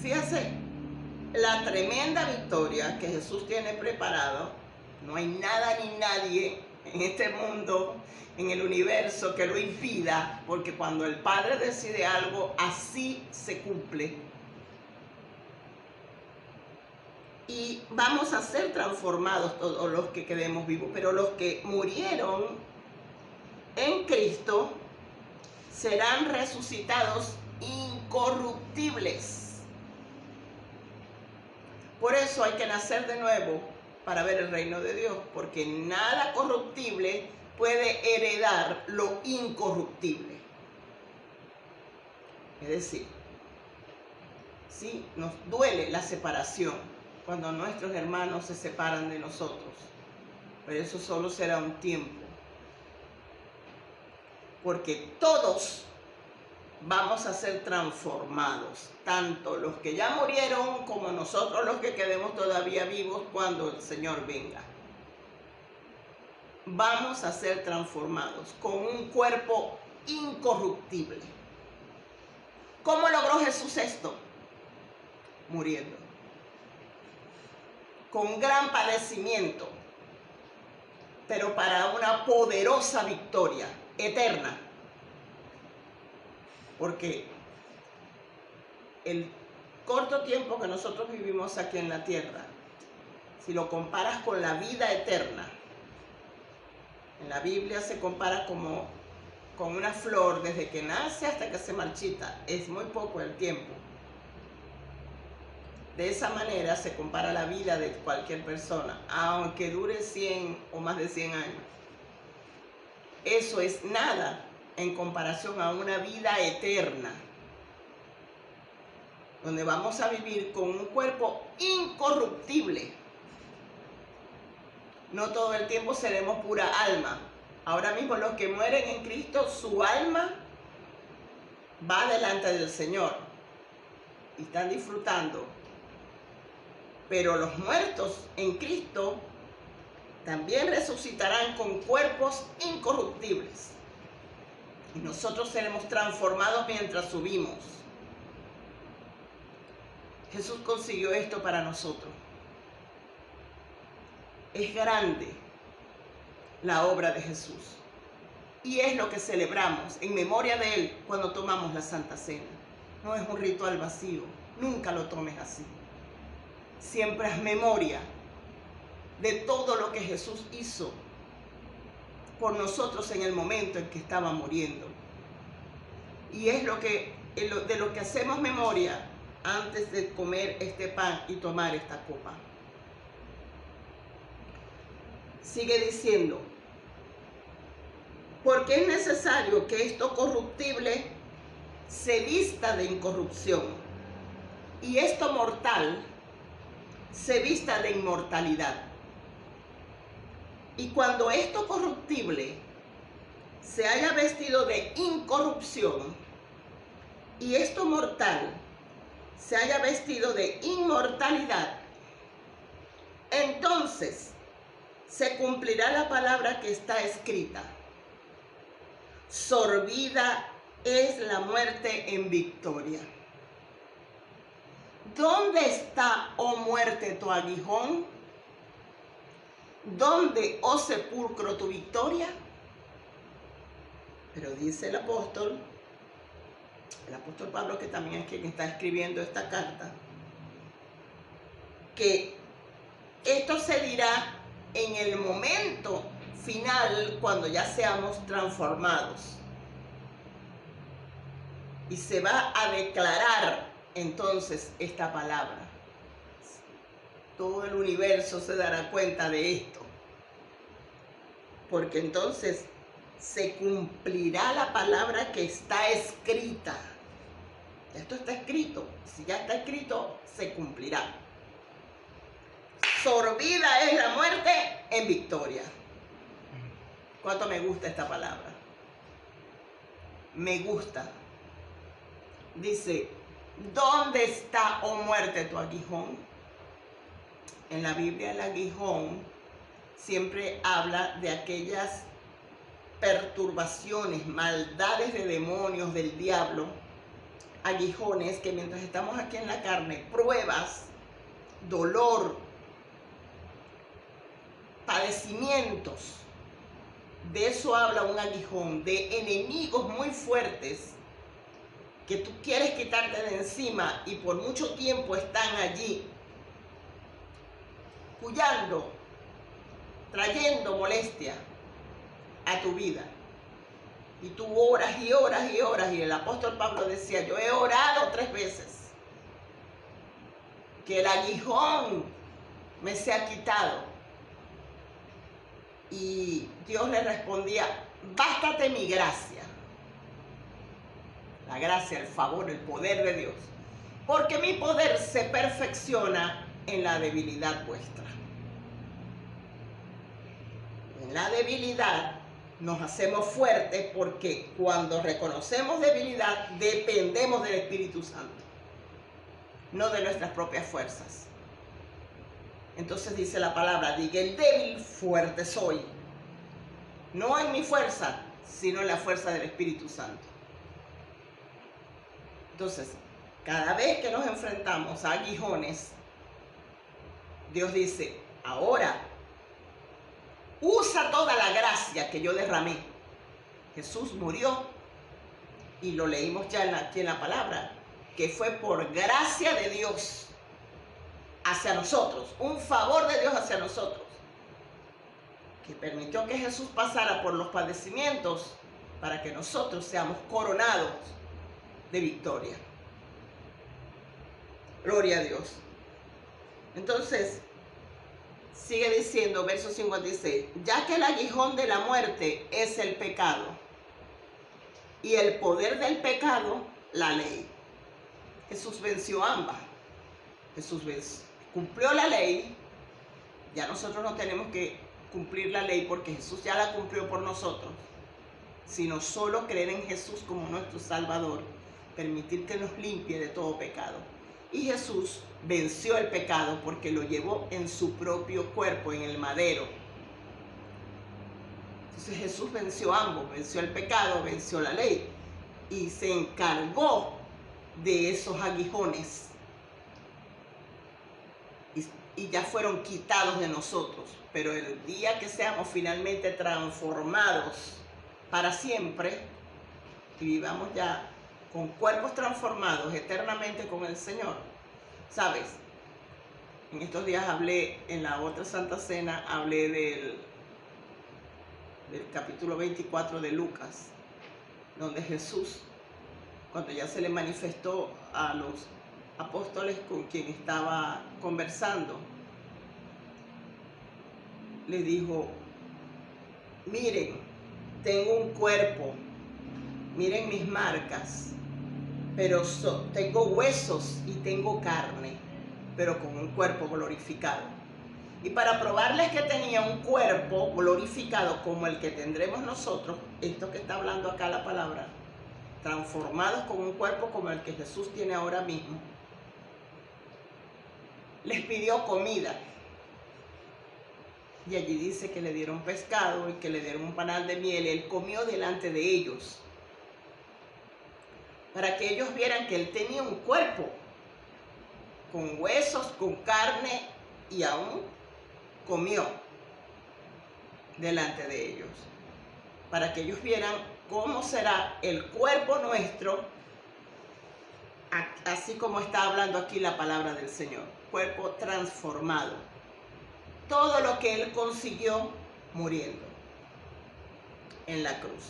Fíjese la tremenda victoria que Jesús tiene preparado. No hay nada ni nadie en este mundo, en el universo, que lo impida, porque cuando el Padre decide algo, así se cumple. Y vamos a ser transformados todos los que quedemos vivos, pero los que murieron en Cristo serán resucitados incorruptibles. Por eso hay que nacer de nuevo para ver el reino de Dios, porque nada corruptible puede heredar lo incorruptible. Es decir, sí, nos duele la separación cuando nuestros hermanos se separan de nosotros, pero eso solo será un tiempo, porque todos vamos a ser transformados, tanto los que ya murieron como nosotros los que quedemos todavía vivos cuando el Señor venga. Vamos a ser transformados con un cuerpo incorruptible. ¿Cómo logró Jesús esto? Muriendo. Con gran padecimiento, pero para una poderosa victoria eterna. Porque el corto tiempo que nosotros vivimos aquí en la tierra, si lo comparas con la vida eterna, en la Biblia se compara como con una flor desde que nace hasta que se marchita. Es muy poco el tiempo. De esa manera se compara la vida de cualquier persona, aunque dure 100 o más de 100 años. Eso es nada en comparación a una vida eterna, donde vamos a vivir con un cuerpo incorruptible. No todo el tiempo seremos pura alma. Ahora mismo los que mueren en Cristo, su alma va delante del Señor y están disfrutando. Pero los muertos en Cristo también resucitarán con cuerpos incorruptibles. Y nosotros seremos transformados mientras subimos. Jesús consiguió esto para nosotros. Es grande la obra de Jesús. Y es lo que celebramos en memoria de Él cuando tomamos la Santa Cena. No es un ritual vacío. Nunca lo tomes así. Siempre haz memoria de todo lo que Jesús hizo por nosotros en el momento en que estaba muriendo. Y es de lo que hacemos memoria antes de comer este pan y tomar esta copa. Sigue diciendo, porque es necesario que esto corruptible se vista de incorrupción y esto mortal se vista de inmortalidad. Y cuando esto corruptible se haya vestido de incorrupción y esto mortal se haya vestido de inmortalidad, entonces se cumplirá la palabra que está escrita: sorbida es la muerte en victoria. ¿Dónde está, oh muerte, tu aguijón? ¿Dónde, oh sepulcro, tu victoria? Pero dice el apóstol Pablo, que también es quien está escribiendo esta carta, que esto se dirá en el momento final, cuando ya seamos transformados. Y se va a declarar entonces esta palabra. Todo el universo se dará cuenta de esto. Porque entonces se cumplirá la palabra que está escrita. Esto está escrito. Si ya está escrito, se cumplirá. Sorbida es la muerte en victoria. ¿Cuánto me gusta esta palabra? Me gusta. Dice, ¿dónde está, oh muerte, tu aguijón? En la Biblia el aguijón siempre habla de aquellas perturbaciones, maldades de demonios, del diablo, aguijones que mientras estamos aquí en la carne, pruebas, dolor, padecimientos, de eso habla un aguijón, de enemigos muy fuertes que tú quieres quitarte de encima y por mucho tiempo están allí, huyendo, trayendo molestia a tu vida. Y tú oras y oras y oras, y el apóstol Pablo decía, yo he orado 3 veces, que el aguijón me sea quitado. Y Dios le respondía, bástate mi gracia. La gracia, el favor, el poder de Dios. Porque mi poder se perfecciona en la debilidad vuestra. En la debilidad nos hacemos fuertes, porque cuando reconocemos debilidad dependemos del Espíritu Santo, no de nuestras propias fuerzas. Entonces dice la palabra, diga el débil, fuerte soy. No en mi fuerza, sino en la fuerza del Espíritu Santo. Entonces, cada vez que nos enfrentamos a aguijones, Dios dice, ahora usa toda la gracia que yo derramé. Jesús murió, y lo leímos ya aquí en la palabra, que fue por gracia de Dios hacia nosotros, un favor de Dios hacia nosotros, que permitió que Jesús pasara por los padecimientos para que nosotros seamos coronados de victoria. Gloria a Dios. Entonces, sigue diciendo, verso 56, ya que el aguijón de la muerte es el pecado, y el poder del pecado, la ley. Jesús venció ambas. Jesús cumplió la ley. Ya nosotros no tenemos que cumplir la ley, porque Jesús ya la cumplió por nosotros, sino solo creer en Jesús como nuestro Salvador, permitir que nos limpie de todo pecado. Y Jesús venció el pecado porque lo llevó en su propio cuerpo, en el madero. Entonces Jesús venció ambos, venció el pecado, venció la ley, y se encargó de esos aguijones, y ya fueron quitados de nosotros. Pero el día que seamos finalmente transformados para siempre y vivamos ya con cuerpos transformados eternamente con el Señor, ¿sabes? En estos días hablé, en la otra Santa Cena, hablé del capítulo 24 de Lucas, donde Jesús, cuando ya se le manifestó a los apóstoles con quien estaba conversando, les dijo: miren, tengo un cuerpo, miren mis marcas, pero tengo huesos y tengo carne, pero con un cuerpo glorificado. Y para probarles que tenía un cuerpo glorificado como el que tendremos nosotros, esto que está hablando acá la palabra, transformados con un cuerpo como el que Jesús tiene ahora mismo, les pidió comida. Y allí dice que le dieron pescado y que le dieron un panal de miel. Él comió delante de ellos, para que ellos vieran que él tenía un cuerpo con huesos, con carne, y aún comió delante de ellos, para que ellos vieran cómo será el cuerpo nuestro, así como está hablando aquí la palabra del Señor, cuerpo transformado. Todo lo que él consiguió muriendo en la cruz.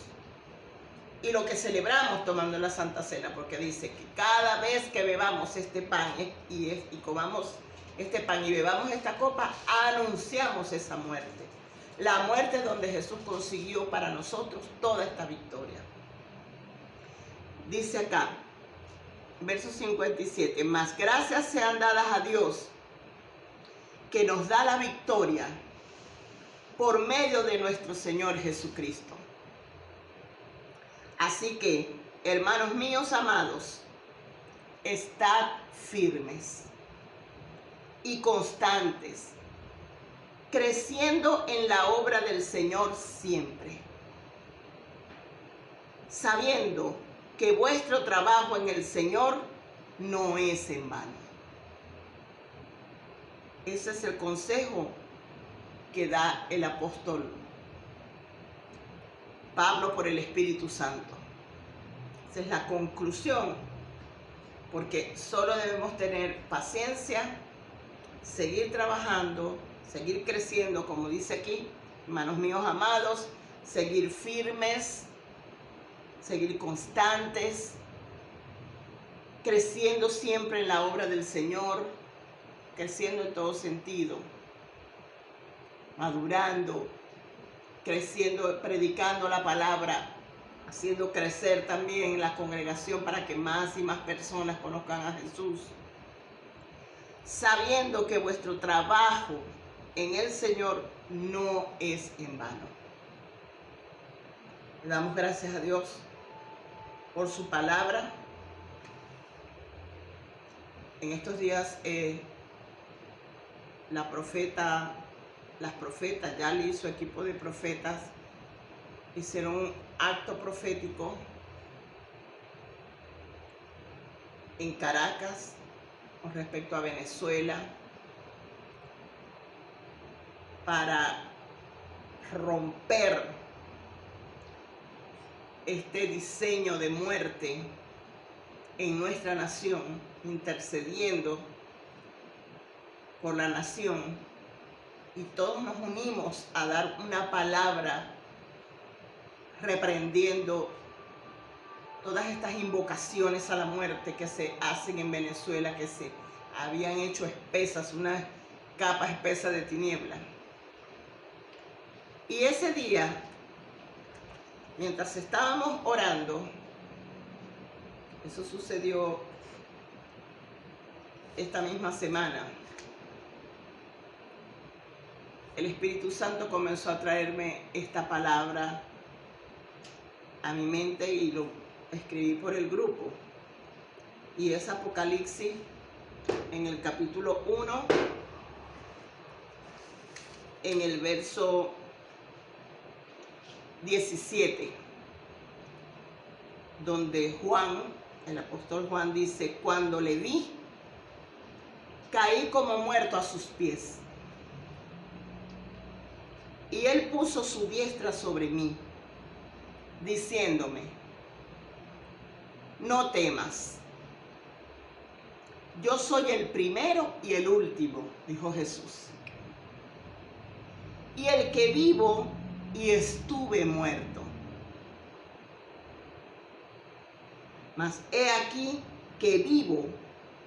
Y lo que celebramos tomando la Santa Cena, porque dice que cada vez que bebamos este pan y comamos este pan y bebamos esta copa, anunciamos esa muerte. La muerte donde Jesús consiguió para nosotros toda esta victoria. Dice acá, verso 57, mas gracias sean dadas a Dios, que nos da la victoria por medio de nuestro Señor Jesucristo. Así que, hermanos míos amados, estad firmes y constantes, creciendo en la obra del Señor siempre, sabiendo que vuestro trabajo en el Señor no es en vano. Ese es el consejo que da el apóstol Pablo por el Espíritu Santo. Esa es la conclusión, porque solo debemos tener paciencia, seguir trabajando, seguir creciendo, como dice aquí, hermanos míos amados, seguir firmes, seguir constantes, creciendo siempre en la obra del Señor, creciendo en todo sentido, madurando, creciendo, predicando la palabra, haciendo crecer también la congregación para que más y más personas conozcan a Jesús, sabiendo que vuestro trabajo en el Señor no es en vano. Le damos gracias a Dios por su palabra. En estos días las profetas, Yali y su equipo de profetas hicieron un acto profético en Caracas con respecto a Venezuela para romper este diseño de muerte en nuestra nación, intercediendo por la nación, y todos nos unimos a dar una palabra reprendiendo todas estas invocaciones a la muerte que se hacen en Venezuela, que se habían hecho espesas, una capa espesa de tiniebla. Y ese día, mientras estábamos orando, eso sucedió esta misma semana, el Espíritu Santo comenzó a traerme esta palabra a mi mente y lo escribí por el grupo. Y es Apocalipsis en el capítulo 1, en el verso 17, donde Juan, el apóstol Juan dice: cuando le vi, caí como muerto a sus pies. Y él puso su diestra sobre mí, diciéndome: no temas, yo soy el primero y el último, dijo Jesús, y el que vivo y estuve muerto. Mas he aquí que vivo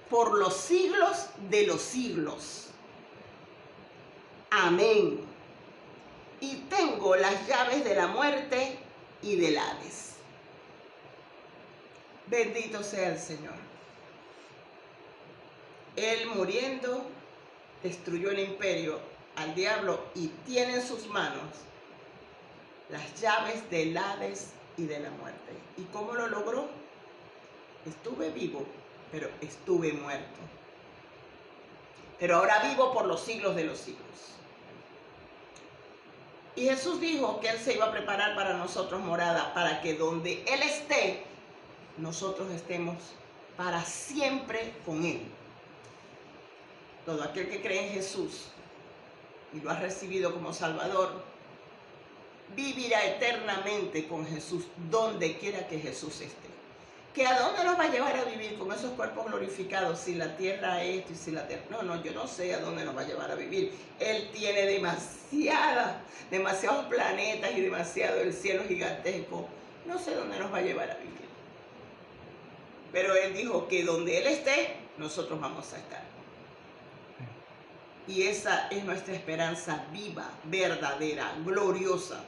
por los siglos de los siglos. Amén. Y tengo las llaves de la muerte y del Hades. Bendito sea el Señor. Él muriendo destruyó el imperio al diablo y tiene en sus manos las llaves del Hades y de la muerte. ¿Y cómo lo logró? Estuve vivo, pero estuve muerto. Pero ahora vivo por los siglos de los siglos. Y Jesús dijo que Él se iba a preparar para nosotros morada, para que donde Él esté, nosotros estemos para siempre con Él. Todo aquel que cree en Jesús y lo ha recibido como Salvador, vivirá eternamente con Jesús, donde quiera que Jesús esté. ¿Que a dónde nos va a llevar a vivir con esos cuerpos glorificados? Si la tierra esto y si la tierra... No, yo no sé a dónde nos va a llevar a vivir. Él tiene demasiados planetas y demasiado el cielo gigantesco. No sé dónde nos va a llevar a vivir. Pero Él dijo que donde Él esté, nosotros vamos a estar. Y esa es nuestra esperanza viva, verdadera, gloriosa.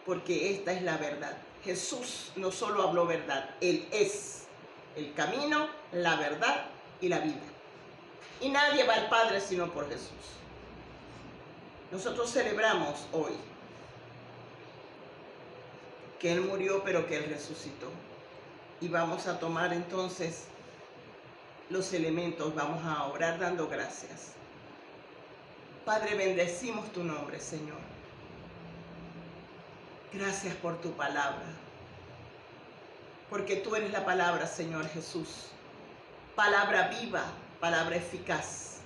Porque esta es la verdad. Jesús no solo habló verdad, Él es el camino, la verdad y la vida. Y nadie va al Padre sino por Jesús. Nosotros celebramos hoy que Él murió, pero que Él resucitó. Y vamos a tomar entonces los elementos, vamos a orar dando gracias. Padre, bendecimos tu nombre, Señor. Gracias por tu palabra, porque tú eres la palabra, Señor Jesús. Palabra viva, palabra eficaz,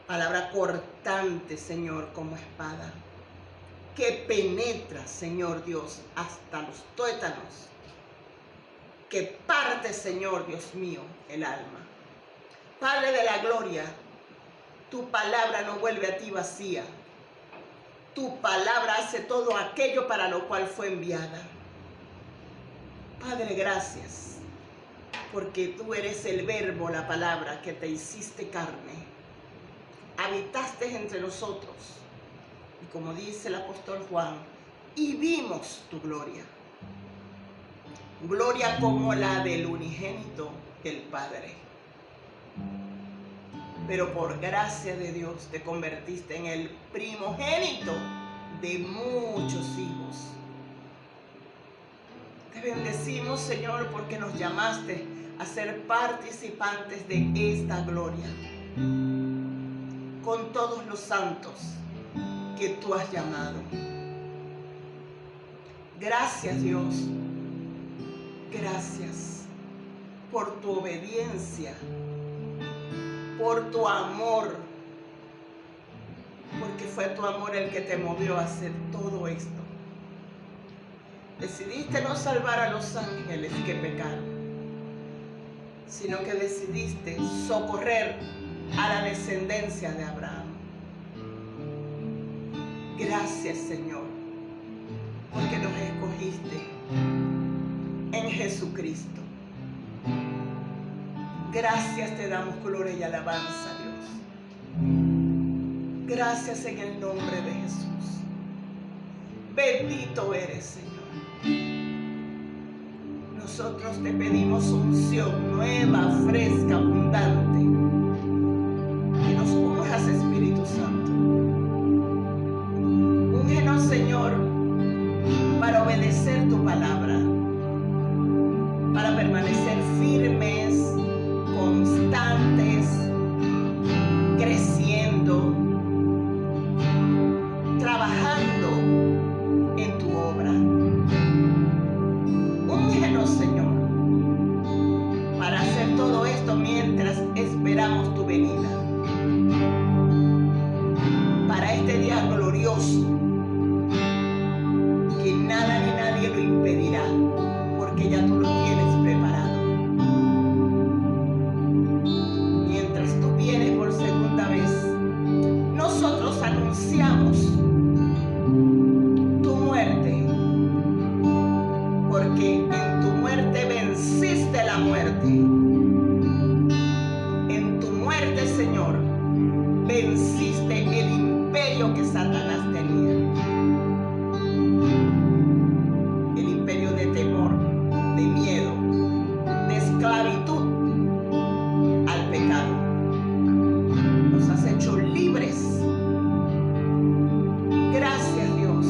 palabra cortante, Señor, como espada, que penetra, Señor Dios, hasta los tuétanos, que parte, Señor Dios mío, el alma. Padre de la gloria, tu palabra no vuelve a ti vacía. Tu palabra hace todo aquello para lo cual fue enviada. Padre, gracias, porque tú eres el verbo, la palabra, que te hiciste carne. Habitaste entre nosotros. Y como dice el apóstol Juan, y vimos tu gloria. Gloria como la del unigénito del Padre. Pero por gracia de Dios te convertiste en el primogénito de muchos hijos. Te bendecimos, Señor, porque nos llamaste a ser participantes de esta gloria con todos los santos que tú has llamado. Gracias, Dios. Gracias por tu obediencia, por tu amor, porque fue tu amor el que te movió a hacer todo esto. Decidiste no salvar a los ángeles que pecaron, sino que decidiste socorrer a la descendencia de Abraham. Gracias, Señor, porque nos escogiste en Jesucristo. Gracias te damos, gloria y alabanza, Dios. Gracias en el nombre de Jesús. Bendito eres, Señor. Nosotros te pedimos unción nueva, fresca, abundante. Que nos unjas, Espíritu Santo. Úngenos, Señor, para obedecer tu palabra, para permanecer firmes, constantes, creciendo, trabajando en tu obra. Úngenos, Señor, para hacer todo esto mientras esperamos tu venida. Para este día glorioso, que nada ni nadie lo impedirá, porque ya tú lo tienes preparado. Mientras tú vienes por segunda vez, nosotros anunciamos venciste el imperio que Satanás tenía. El imperio de temor, de miedo, de esclavitud al pecado. Nos has hecho libres. Gracias, Dios,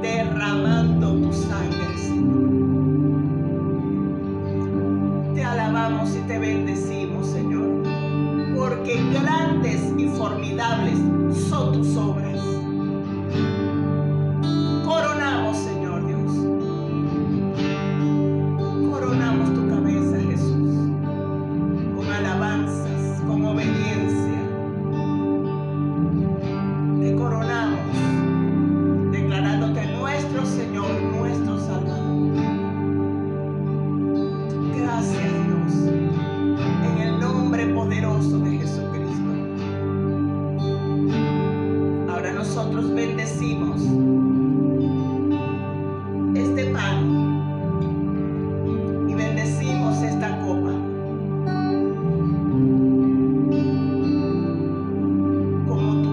derramando tu sangre, Señor. Te alabamos y te bendecimos, Señor, porque grandes y formidables son tus obras. Coronamos, Señor Dios. Coronamos tu cabeza, Jesús, con alabanzas, con obediencia. Te coronamos, declarándote nuestro Señor, nuestro Salvador. Gracias, Dios, en el nombre poderoso de Jesucristo. Ahora nosotros bendecimos este pan y bendecimos esta copa. Como tu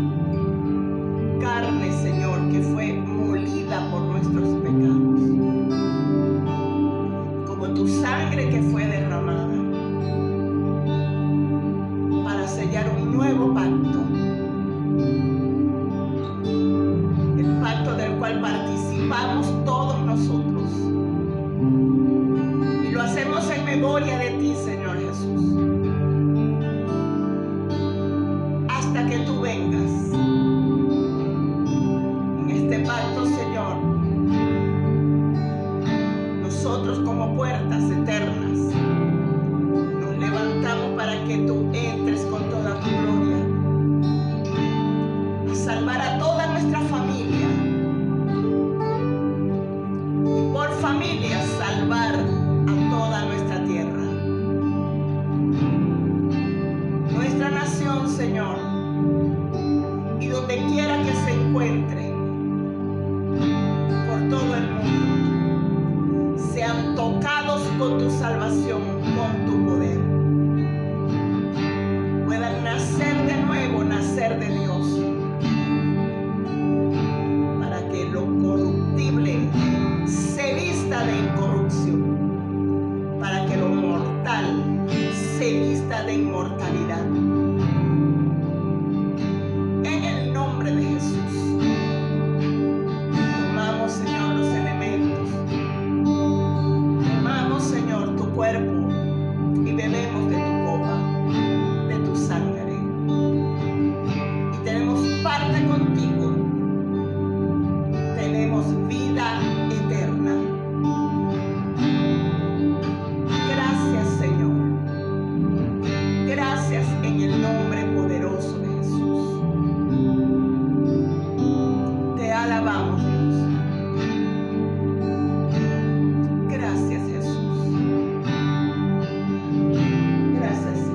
carne, Señor, que fue molida por nuestros pecados. Como tu sangre que fue derramada para sellar un nuevo pacto. El pacto del cual participamos todos nosotros. Y lo hacemos en memoria de ti, Señor Jesús. Hasta que tú vengas. En este pacto, Señor, nosotros como puertas eternas nos levantamos para que tú entres con toda tu gloria a salvar a toda nuestra familia y por familia salvar a toda nuestra tierra, nuestra nación, Señor, y donde quiera que se encuentre por todo el mundo, sean tocados con tu salvación, con tu poder. Puedan nacer de nuevo, nacer de Dios, para que lo corruptible se vista de incorrupción, para que lo mortal se vista de inmortalidad. En el nombre de Jesús, tomamos, Señor, los elementos. Tomamos, Señor, tu cuerpo y bebemos de tu copa, de tu sangre. Y tenemos parte contigo. Tenemos vida eterna. Gracias, Señor. Gracias en el nombre poderoso de Jesús. Te alabamos, Dios. Gracias, Jesús. Gracias, Señor.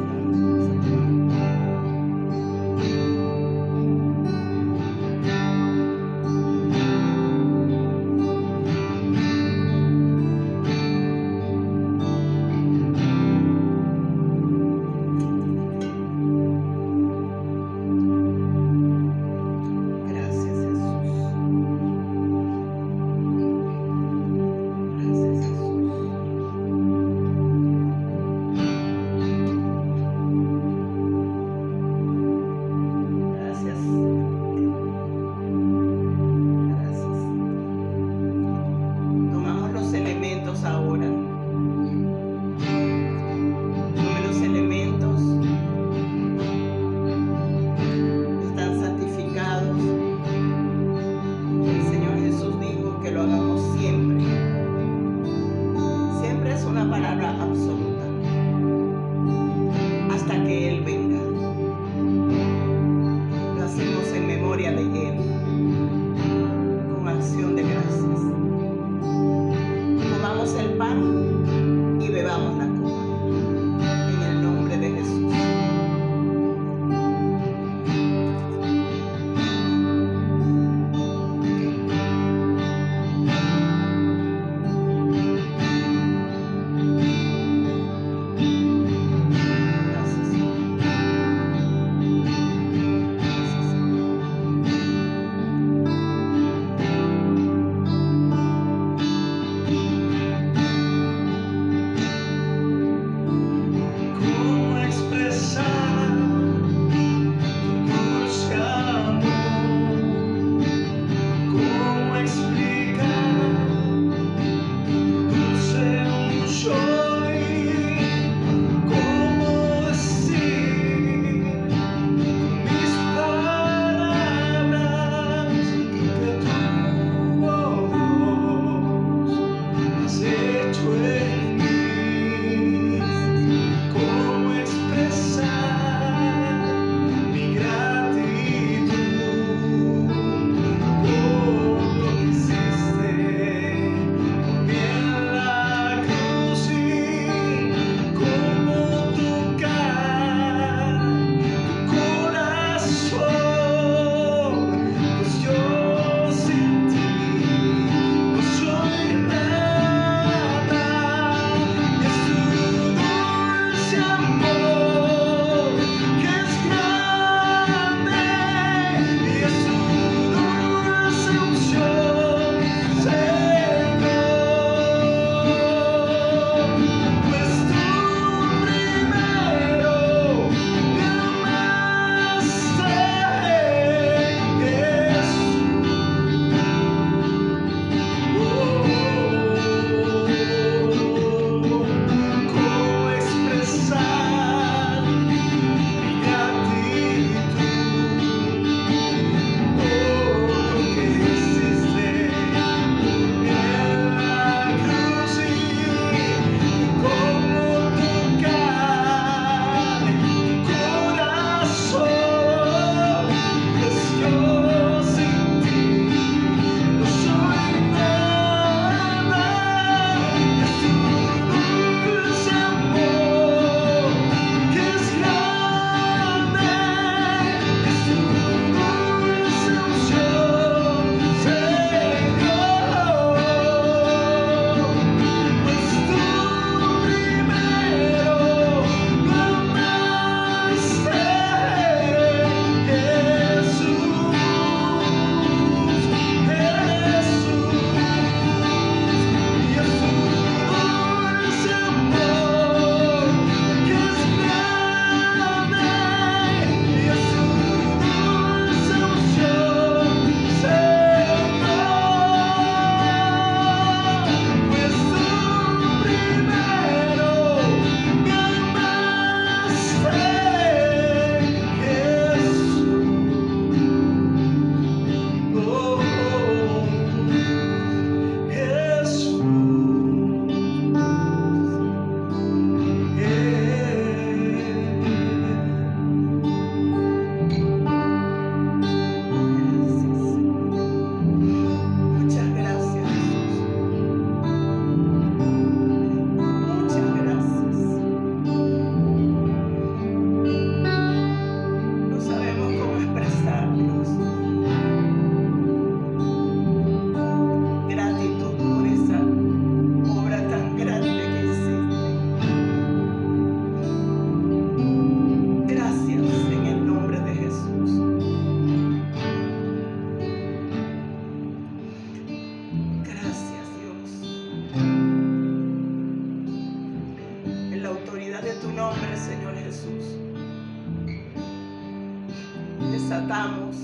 desatamos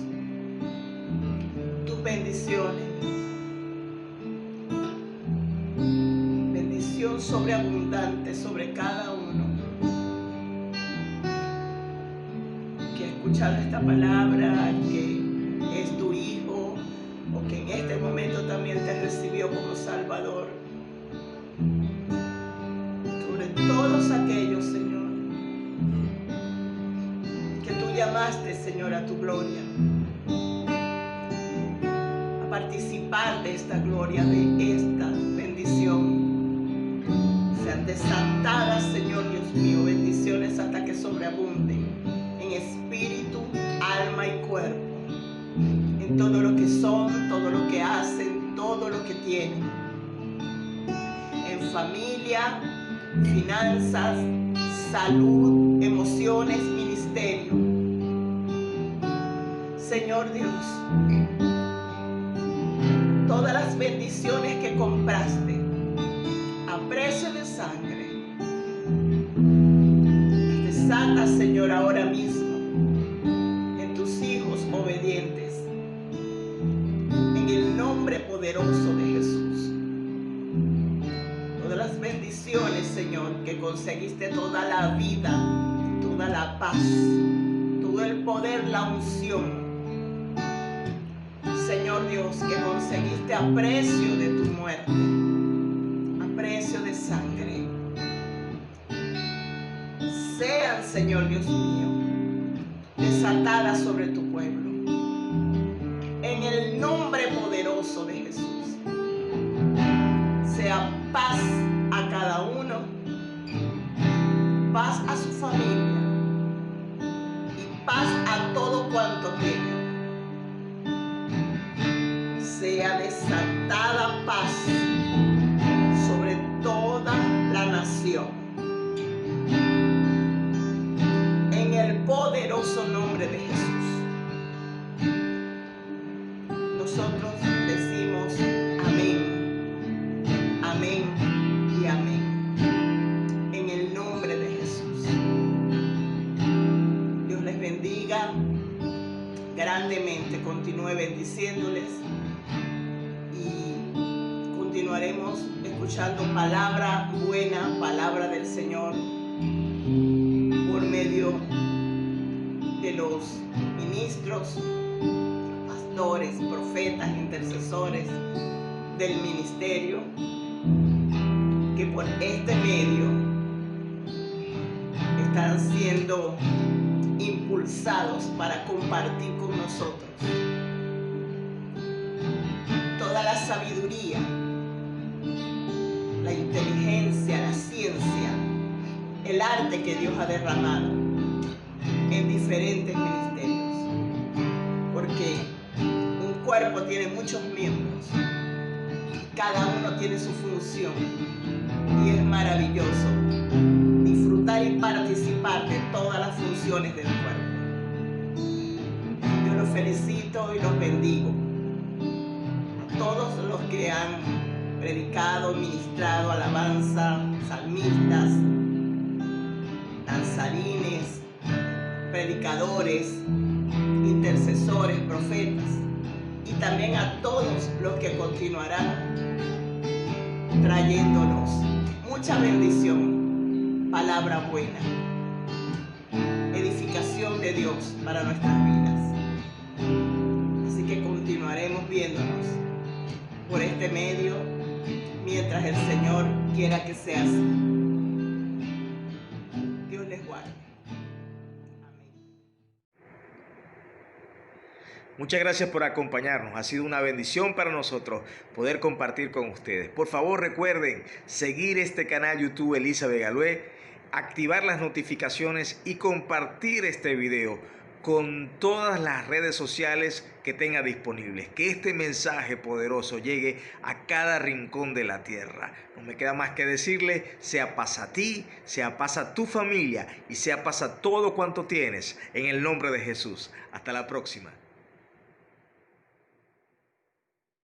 tus bendiciones. Bendición sobreabundante sobre cada uno que ha escuchado esta palabra, que es tu hijo o que en este momento también te recibió como Salvador. Sobre todos aquellos, Señor, que tú llamaste, Señor, a tu gloria, a participar de esta gloria, de esta bendición. Sean desatadas, Señor Dios mío, bendiciones hasta que sobreabunden en espíritu, alma y cuerpo, en todo lo que son, todo lo que hacen, todo lo que tienen, en familia, finanzas, salud, emociones, ministerio. Señor Dios, todas las bendiciones que compraste a precio de sangre, desata, Señor, ahora mismo en tus hijos obedientes, en el nombre poderoso de Jesús. Todas las bendiciones, Señor, que conseguiste, toda la vida, toda la paz, todo el poder, la unción, Señor Dios, que conseguiste a precio de tu muerte, a precio de sangre, sean, Señor Dios mío, desatadas sobre tu pueblo, en el nombre poderoso de Jesús. Sea paz a cada uno, paz a su familia y paz a todo cuanto tenga. Sea desatada paz sobre toda la nación, en el poderoso nombre de Jesús. Nosotros decimos amén, amén y amén, en el nombre de Jesús. Dios les bendiga grandemente, continúe bendiciéndoles y continuaremos escuchando palabra buena, palabra del Señor, por medio de los ministros, pastores, profetas, intercesores del ministerio, que por este medio están siendo impulsados para compartir con nosotros toda la sabiduría, la inteligencia, la ciencia, el arte que Dios ha derramado en diferentes ministerios, porque un cuerpo tiene muchos miembros, cada uno tiene su función, y es maravilloso disfrutar y participar de todas las funciones del cuerpo. Yo los felicito y los bendigo a todos los que han predicado, ministrado, alabanza, salmistas, danzarines, predicadores, intercesores, profetas, y también a todos los que continuarán trayéndonos mucha bendición, palabra buena, edificación de Dios para nuestras vidas. Así que continuaremos viéndonos por este medio mientras el Señor quiera que sea así. Dios les guarde. Muchas gracias por acompañarnos. Ha sido una bendición para nosotros poder compartir con ustedes. Por favor, recuerden seguir este canal YouTube Elizabeth Galué, activar las notificaciones y compartir este video con todas las redes sociales que tenga disponibles. Que este mensaje poderoso llegue a cada rincón de la tierra. No me queda más que decirle, sea paz a ti, sea paz a tu familia y sea paz a todo cuanto tienes, en el nombre de Jesús. Hasta la próxima.